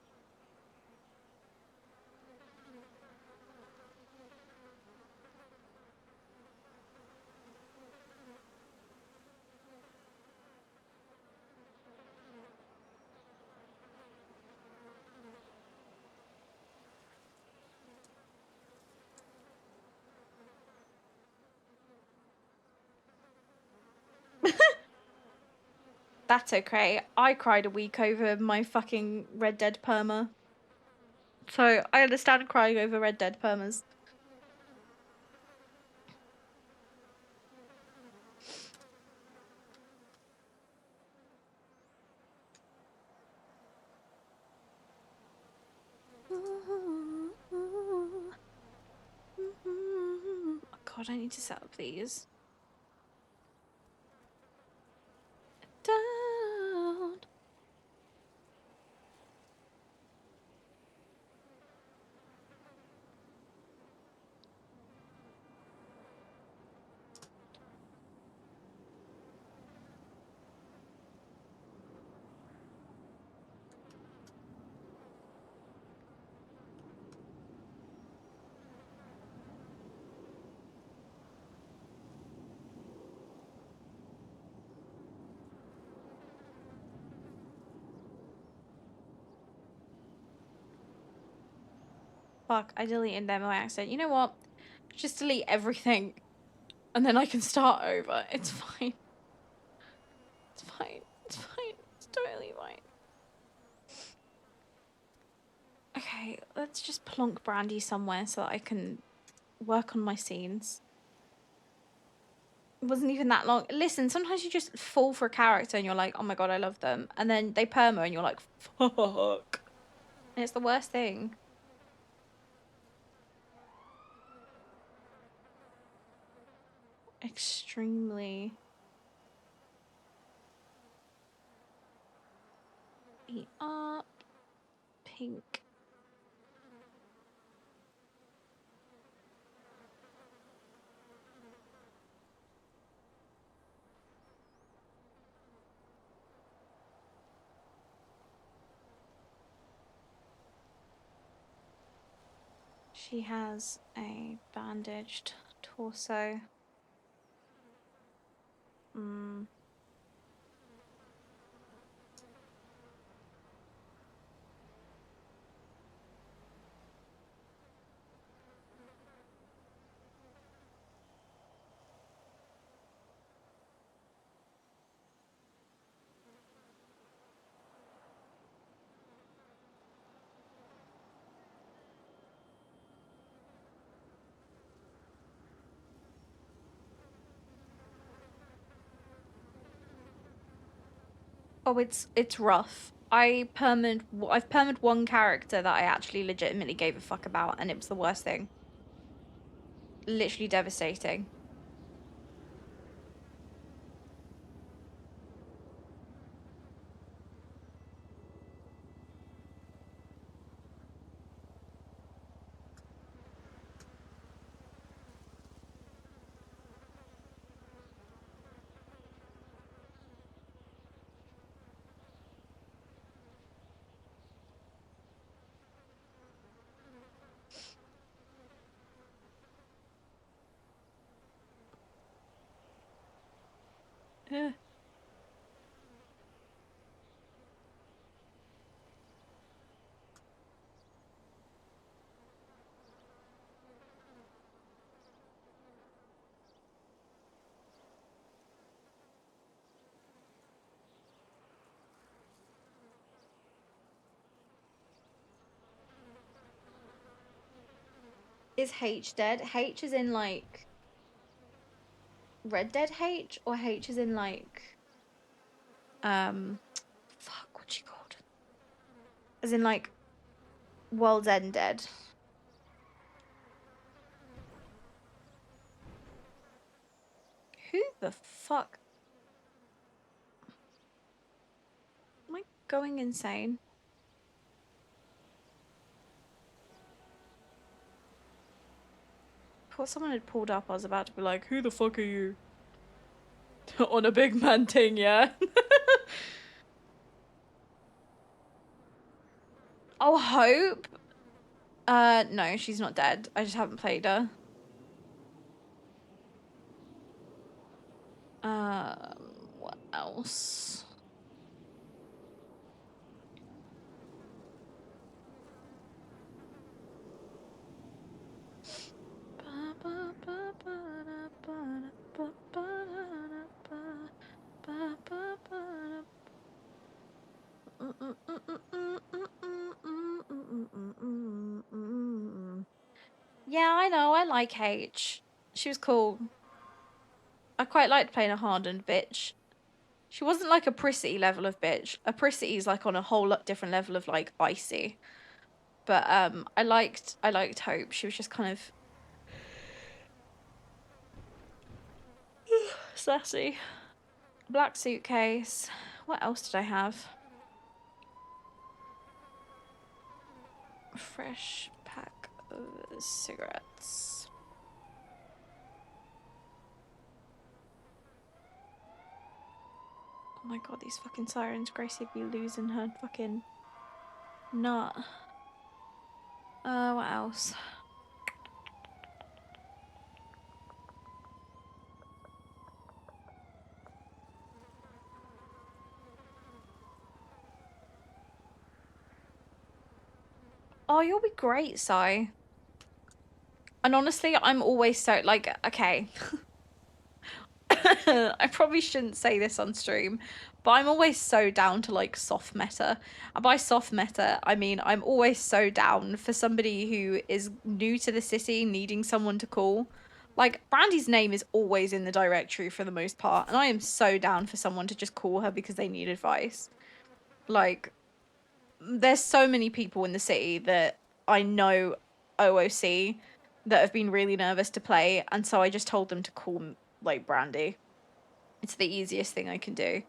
That's okay. I cried a week over my fucking Red Dead perma. So I understand crying over Red Dead permas. Oh God, I need to set up these. Down. Fuck, I deleted them by accident. You know what? Just delete everything. And then I can start over. It's fine. It's fine. It's fine. It's totally fine. Okay, let's just plonk Brandi somewhere so that I can work on my scenes. It wasn't even that long. Listen, sometimes you just fall for a character and you're like, oh my God, I love them. And then they perma and you're like, fuck. And it's the worst thing. Extremely. Eat up. Pink. She has a bandaged torso. Mm. Oh, it's rough. I've permed one character that I actually legitimately gave a fuck about, and it was the worst thing. Literally devastating. Yeah. Is H dead? H is in like Red Dead H, or H is in like fuck, what's she called? As in like World's End dead. Who the fuck? Am I going insane? Thought someone had pulled up. I was about to be like, who the fuck are you? On a big man thing, yeah. Oh, Hope. No, she's not dead. I just haven't played her. What else? Yeah, I know. I like H. She was cool. I quite liked playing a hardened bitch. She wasn't like a prissy level of bitch. A prissy is like on a whole lot different level of like icy. But I liked Hope. She was just kind of sassy. Black suitcase. What else did I have? Fresh pack of cigarettes. Oh my god, these fucking sirens. Gracie would be losing her fucking nut. What else? Oh, you'll be great, Si. And honestly, I'm always so, like, okay. I probably shouldn't say this on stream, but I'm always so down to, like, soft meta. And by soft meta, I mean I'm always so down for somebody who is new to the city, needing someone to call. Like, Brandy's name is always in the directory for the most part, and I am so down for someone to just call her because they need advice. Like, there's so many people in the city that I know OOC that have been really nervous to play, and so I just told them to call like Brandi. It's the easiest thing I can do.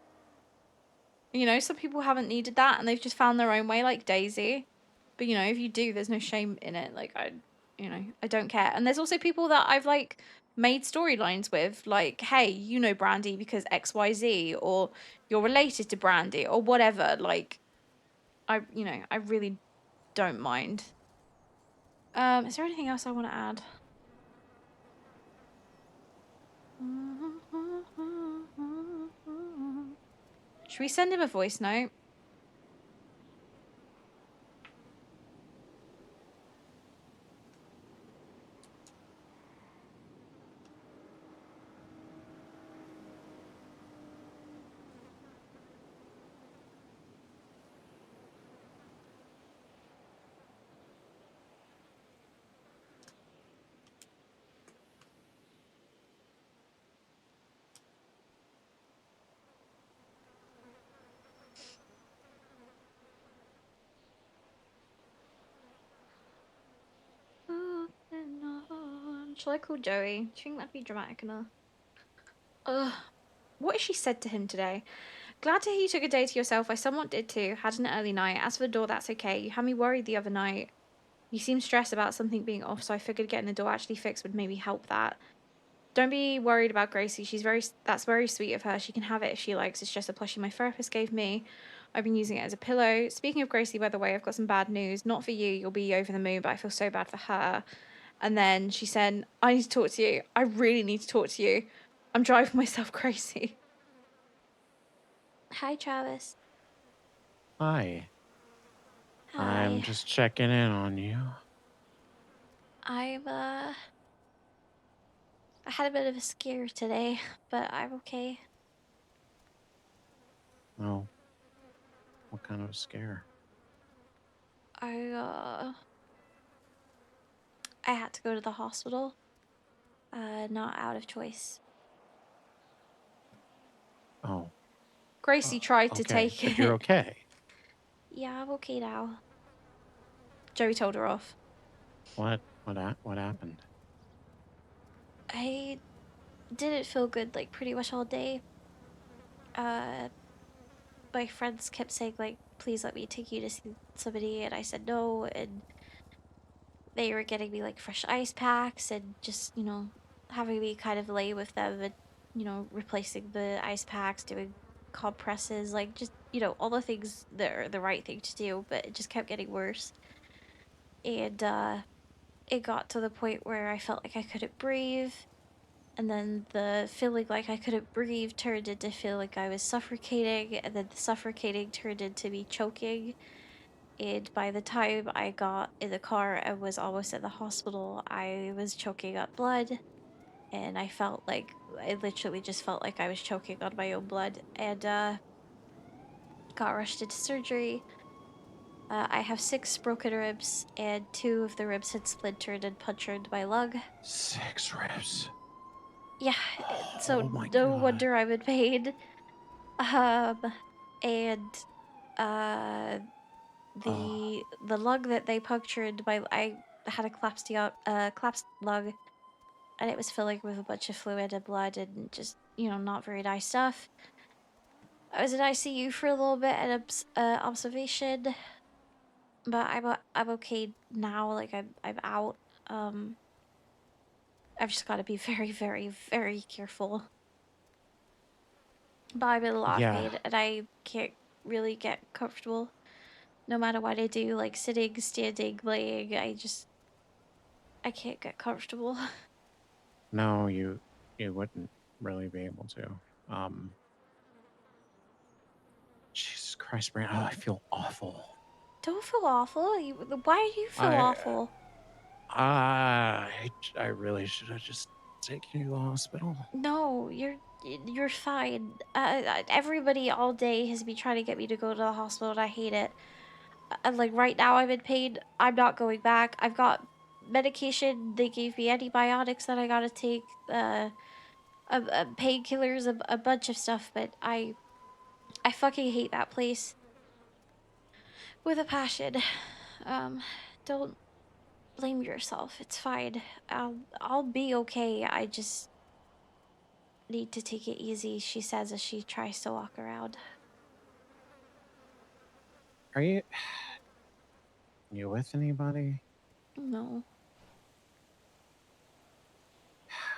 You know, some people haven't needed that and they've just found their own way, like Daisy. But you know, if you do, there's no shame in it. Like I don't care. And there's also people that I've like made storylines with, like, hey, you know Brandi because XYZ, or you're related to Brandi, or whatever. Like, I really don't mind. Is there anything else I want to add? Should we send him a voice note? Shall I call Joey? Do you think that'd be dramatic enough? Ugh. What has she said to him today? Glad to hear you took a day to yourself. I somewhat did too. Had an early night. As for the door, that's okay. You had me worried the other night. You seemed stressed about something being off, so I figured getting the door actually fixed would maybe help that. Don't be worried about Gracie. That's very sweet of her. She can have it if she likes. It's just a plushie my therapist gave me. I've been using it as a pillow. Speaking of Gracie, by the way, I've got some bad news. Not for you, you'll be over the moon, but I feel so bad for her. And then she said, I need to talk to you. I really need to talk to you. I'm driving myself crazy. Hi, Travis. Hi. I'm Hi. just checking in on you. I had a bit of a scare today, but I'm okay. Oh, what kind of a scare? I had to go to the hospital. Not out of choice. Oh, Gracie tried to okay, take but you're it. okay. Yeah, I'm okay now. Joey told her off. What happened? I didn't feel good like pretty much all day. My friends kept saying like, please let me take you to see somebody, and I said no, and they were getting me like fresh ice packs and just, having me kind of lay with them and, replacing the ice packs, doing compresses, like just, all the things that are the right thing to do, but it just kept getting worse. And it got to the point where I felt like I couldn't breathe. And then the feeling like I couldn't breathe turned into feel like I was suffocating, and then the suffocating turned into me choking. And by the time I got in the car and was almost at the hospital, I was choking up blood. And I literally just felt like I was choking on my own blood. And got rushed into surgery. I have 6 broken ribs, and 2 of the ribs had splintered and punctured my lung. 6 ribs. Yeah, so Oh my no god. wonder I'm in pain. And uh, Oh, the lung that they punctured, I had a collapsed lung, and it was filling with a bunch of fluid and blood and just, not very nice stuff. I was in ICU for a little bit and observation, but I'm okay now. Like I'm out. Um, I've just got to be very, very, very careful. But I'm in a lot of yeah. pain, and I can't really get comfortable. No matter what I do, like sitting, standing, laying, I can't get comfortable. No, you wouldn't really be able to. Um, Jesus Christ, Brand. Oh, I feel awful. Don't feel awful. Why do you feel I awful? I really should have just taken you to the hospital. No, you're fine. Everybody all day has been trying to get me to go to the hospital, and I hate it. Like right now, I'm in pain. I'm not going back. I've got medication. They gave me antibiotics that I gotta take. Painkillers, a bunch of stuff. But I fucking hate that place with a passion. Um, don't blame yourself. It's fine. I'll be okay. I just need to take it easy, she says as she tries to walk around. Are you with anybody? No.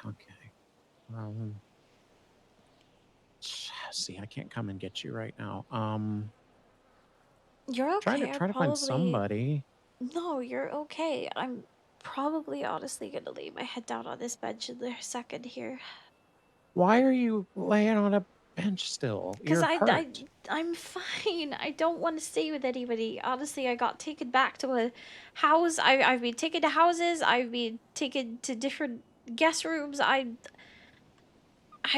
Okay. Um, see, I can't come and get you right now. You're Try to okay. I'm find probably somebody. No, you're okay. I'm probably honestly gonna lay my head down on this bench in a second here. Why are you laying on a bench still? Because You're hurt. I'm fine. I don't want to stay with anybody. Honestly, I got taken back to a house. I've been taken to houses. I've been taken to different guest rooms. I'm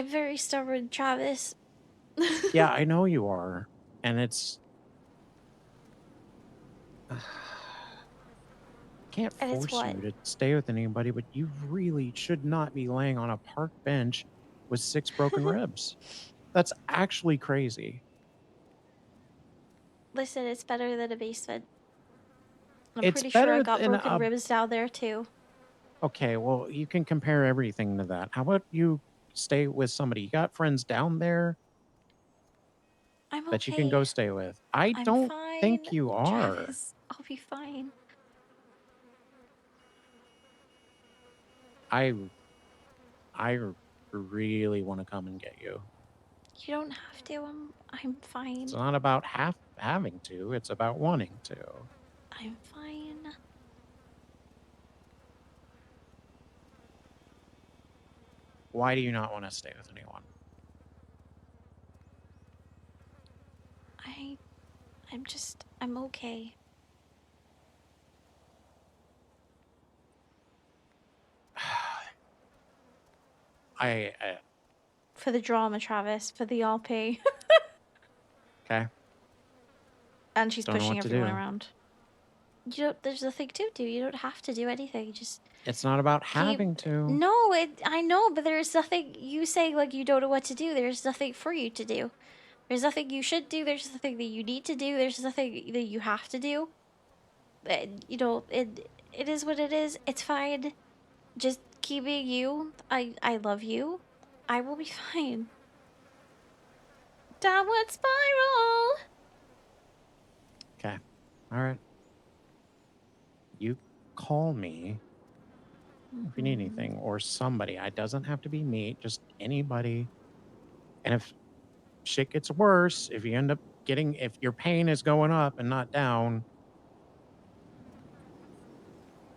very stubborn, Travis. Yeah, I know you are. And it's... can't And it's force what? you to stay with anybody, but you really should not be laying on a park bench with 6 broken ribs. That's actually crazy. Listen, it's better than a basement. I'm It's pretty sure I better got than broken a... ribs down there too. Okay, well, you can compare everything to that. How about you stay with somebody? You got friends down there I'm that you can go okay. stay with. I I'm don't fine, think you are. Travis. I'll be fine. I really want to come and get you. You don't have to. I'm It's fine. not about having to, it's about wanting to. I'm fine. Why do you not want to stay with anyone? I'm okay. I For the drama, Travis. For the RP. okay. And she's Don't know pushing what to everyone do. around. You don't. There's nothing to do. You don't have to do anything. Just It's not about keep. having to. No, I know, but there's nothing. You say like you don't know what to do. There's nothing for you to do. There's nothing you should do. There's nothing that you need to do. There's nothing that you have to do. You know, it is what it is. It's fine. Just keep being you. I love you. I will be fine. Downward spiral. Okay. All right. You call me if you need anything or somebody. It doesn't have to be me, just anybody. And if shit gets worse, if you end up if your pain is going up and not down,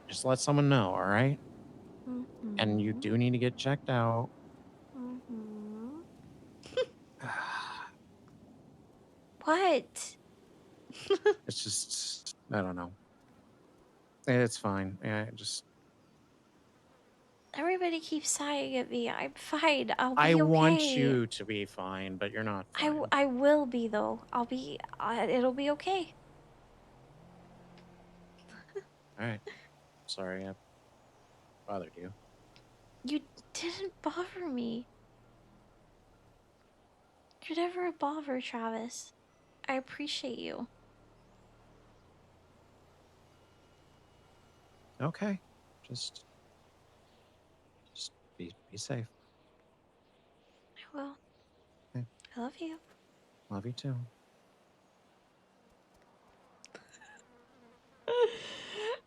just let someone know, all right? And you do need to get checked out. What? It's just, I don't know. It's fine. Yeah, just... Everybody keeps sighing at me. I'm fine. I'll I be want okay. you to be fine, but you're not fine. I will be though. I'll be. It'll be okay. All right. Sorry I bothered you. You didn't bother me. You're never a bother, Travis. I appreciate you. Okay. Just be safe. I will. Okay. I love you. Love you too.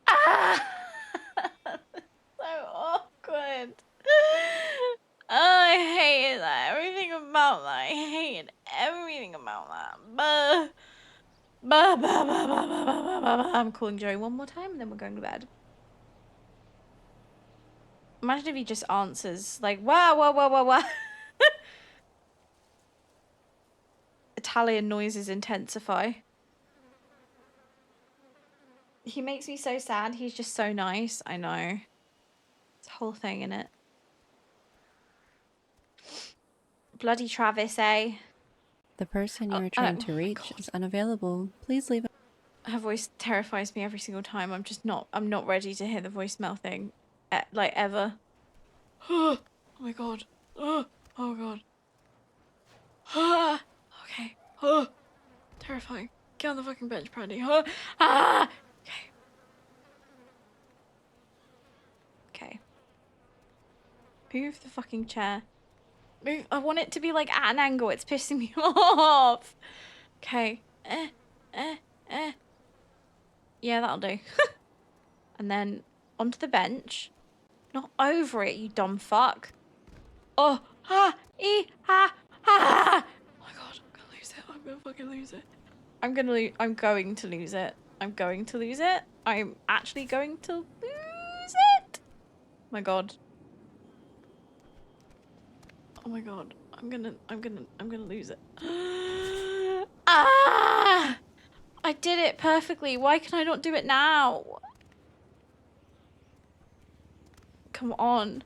Ah! So awkward. Oh, I hated that. Everything about that. I hated everything about that. Bah. Bah, bah, bah, bah, bah, bah, bah, bah, bah. I'm calling Joey one more time and then we're going to bed. Imagine if he just answers like, wow, wow, wow, wow, wow. Italian noises intensify. He makes me so sad. He's just so nice. I know. It's a whole thing, innit? Bloody Travis, eh? The person you are trying to reach is unavailable. Please leave a... Her voice terrifies me every single time. I'm not ready to hear the voicemail thing. Like, ever. Oh my god. Oh god. Okay. Terrifying. Get on the fucking bench, Brandi. Okay. Okay. Move the fucking chair. Move. I want it to be like at an angle. It's pissing me off. Okay. Yeah, that'll do. And then onto the bench. Not over it, you dumb fuck. Oh, oh my god, I'm gonna lose it. I'm gonna fucking lose it. I'm going to lose it. I'm going to lose it. I'm actually going to lose My god. Oh my god. I'm gonna lose it. Ah! I did it perfectly. Why can I not do it now? Come on.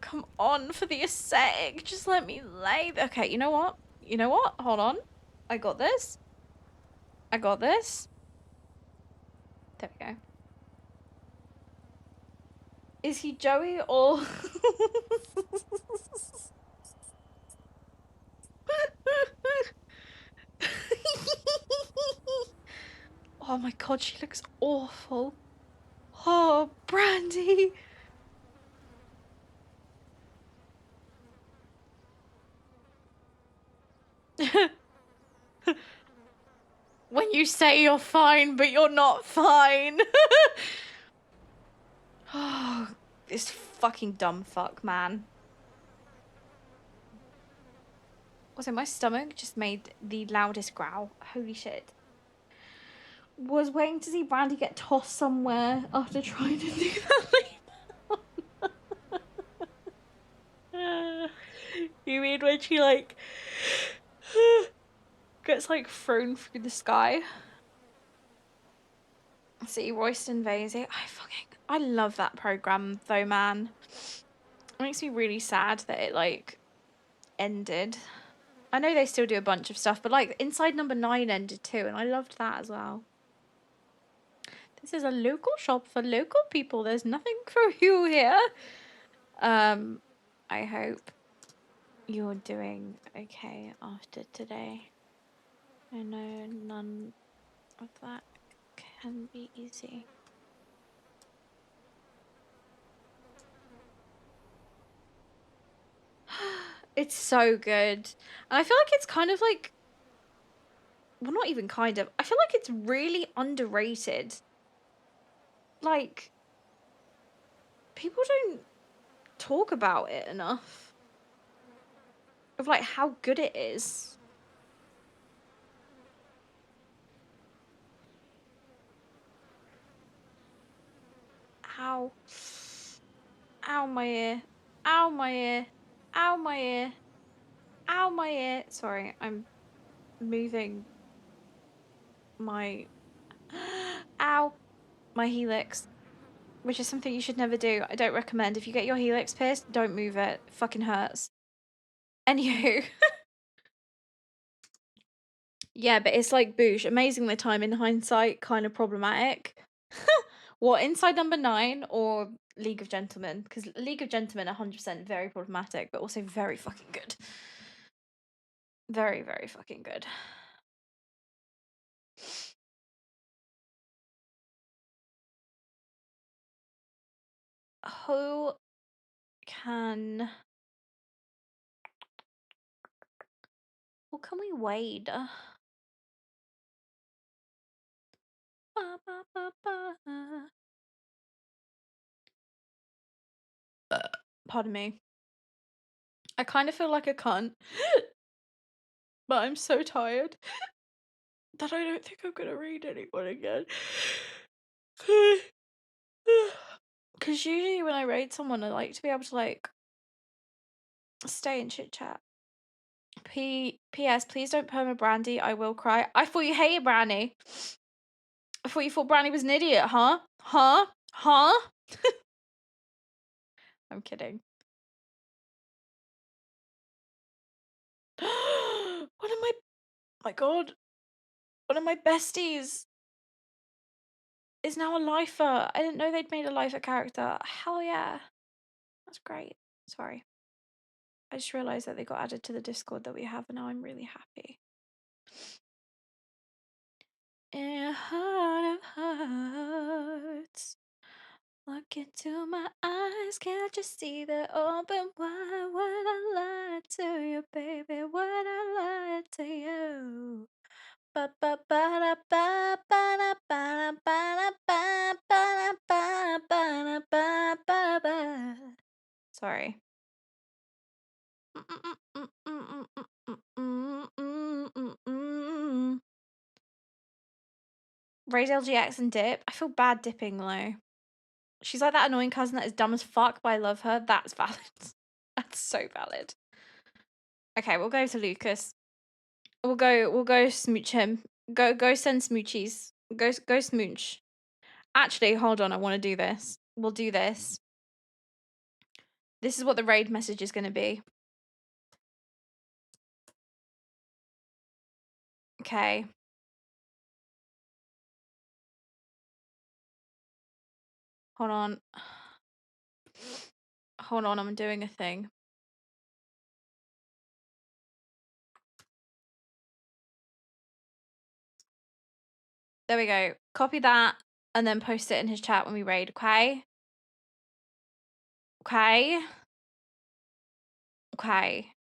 Come on for the aesthetic. Just let me lay. Okay, you know what? You know what? Hold on. I got this. I got this. There we go. Is he Joey or... Oh my god, she looks awful. Oh, Brandi. When you say you're fine, but you're not fine. Oh, this fucking dumb fuck, man. Also, my stomach just made the loudest growl. Holy shit. Was waiting to see Brandi get tossed somewhere after trying to do that. You mean when she, like, gets, like, thrown through the sky? See, Royston Vasey. I love that program, though, man. It makes me really sad that it, like, ended. I know they still do a bunch of stuff, but, like, Inside Number 9 ended too, and I loved that as well. This is a local shop for local people. There's nothing for you here. I hope you're doing okay after today. I know none of that can be easy. It's so good. And I feel like it's kind of like, well, not even kind of. I feel like it's really underrated. Like, people don't talk about it enough. Of like how good it is. Ow. Ow, my ear. Ow, my ear. Ow, my ear. Ow, my ear. Sorry, I'm moving my... Ow. My helix. Which is something you should never do. I don't recommend. If you get your helix pierced, don't move it. It fucking hurts. Anywho. Yeah, but it's like boosh. Amazing the time in hindsight, kind of problematic. What, Inside Number 9 or League of Gentlemen? Because League of Gentlemen 100% very problematic, but also very fucking good. Very, very fucking good. Who can... Who can we wade? Ba, ba, ba, ba. Pardon me. I kind of feel like a cunt. But I'm so tired that I don't think I'm gonna read anyone again. Because usually when I raid someone, I like to be able to, like, stay and chit chat. P.S. Please don't perma Brandi. I will cry. I thought you hated Brandi. I thought you thought Brandi was an idiot, huh? Huh? Huh? I'm kidding. One of my god. One of my besties is now a lifer. I didn't know they'd made a lifer character. Hell yeah. That's great. Sorry. I just realized that they got added to the Discord that we have, and now I'm really happy. In a heart of hearts, look into my eyes, can't you see they're open wide? Would I lie to you, baby? Would I lie to you? Ba ba ba da ba ba da ba da ba da ba ba da ba ba ba ba. Sorry. Raise LGX and dip. I feel bad dipping though. She's like that annoying cousin that is dumb as fuck, but I love her. That's valid. That's so valid. Okay, we'll go to Lucas. We'll go smooch him. Go send smoochies. Go smooch. Actually, hold on, I want to do this. We'll do this. This is what the raid message is going to be. Okay. Hold on. Hold on, I'm doing a thing. There we go. Copy that and then post it in his chat when we raid, okay? Okay. Okay.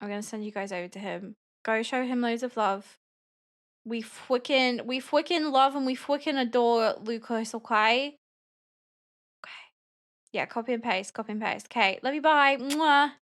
I'm gonna send you guys over to him. Go show him loads of love. We freaking love and we freaking adore Lucas, okay? Okay. Yeah, copy and paste, copy and paste. Okay, love you, bye. Mwah.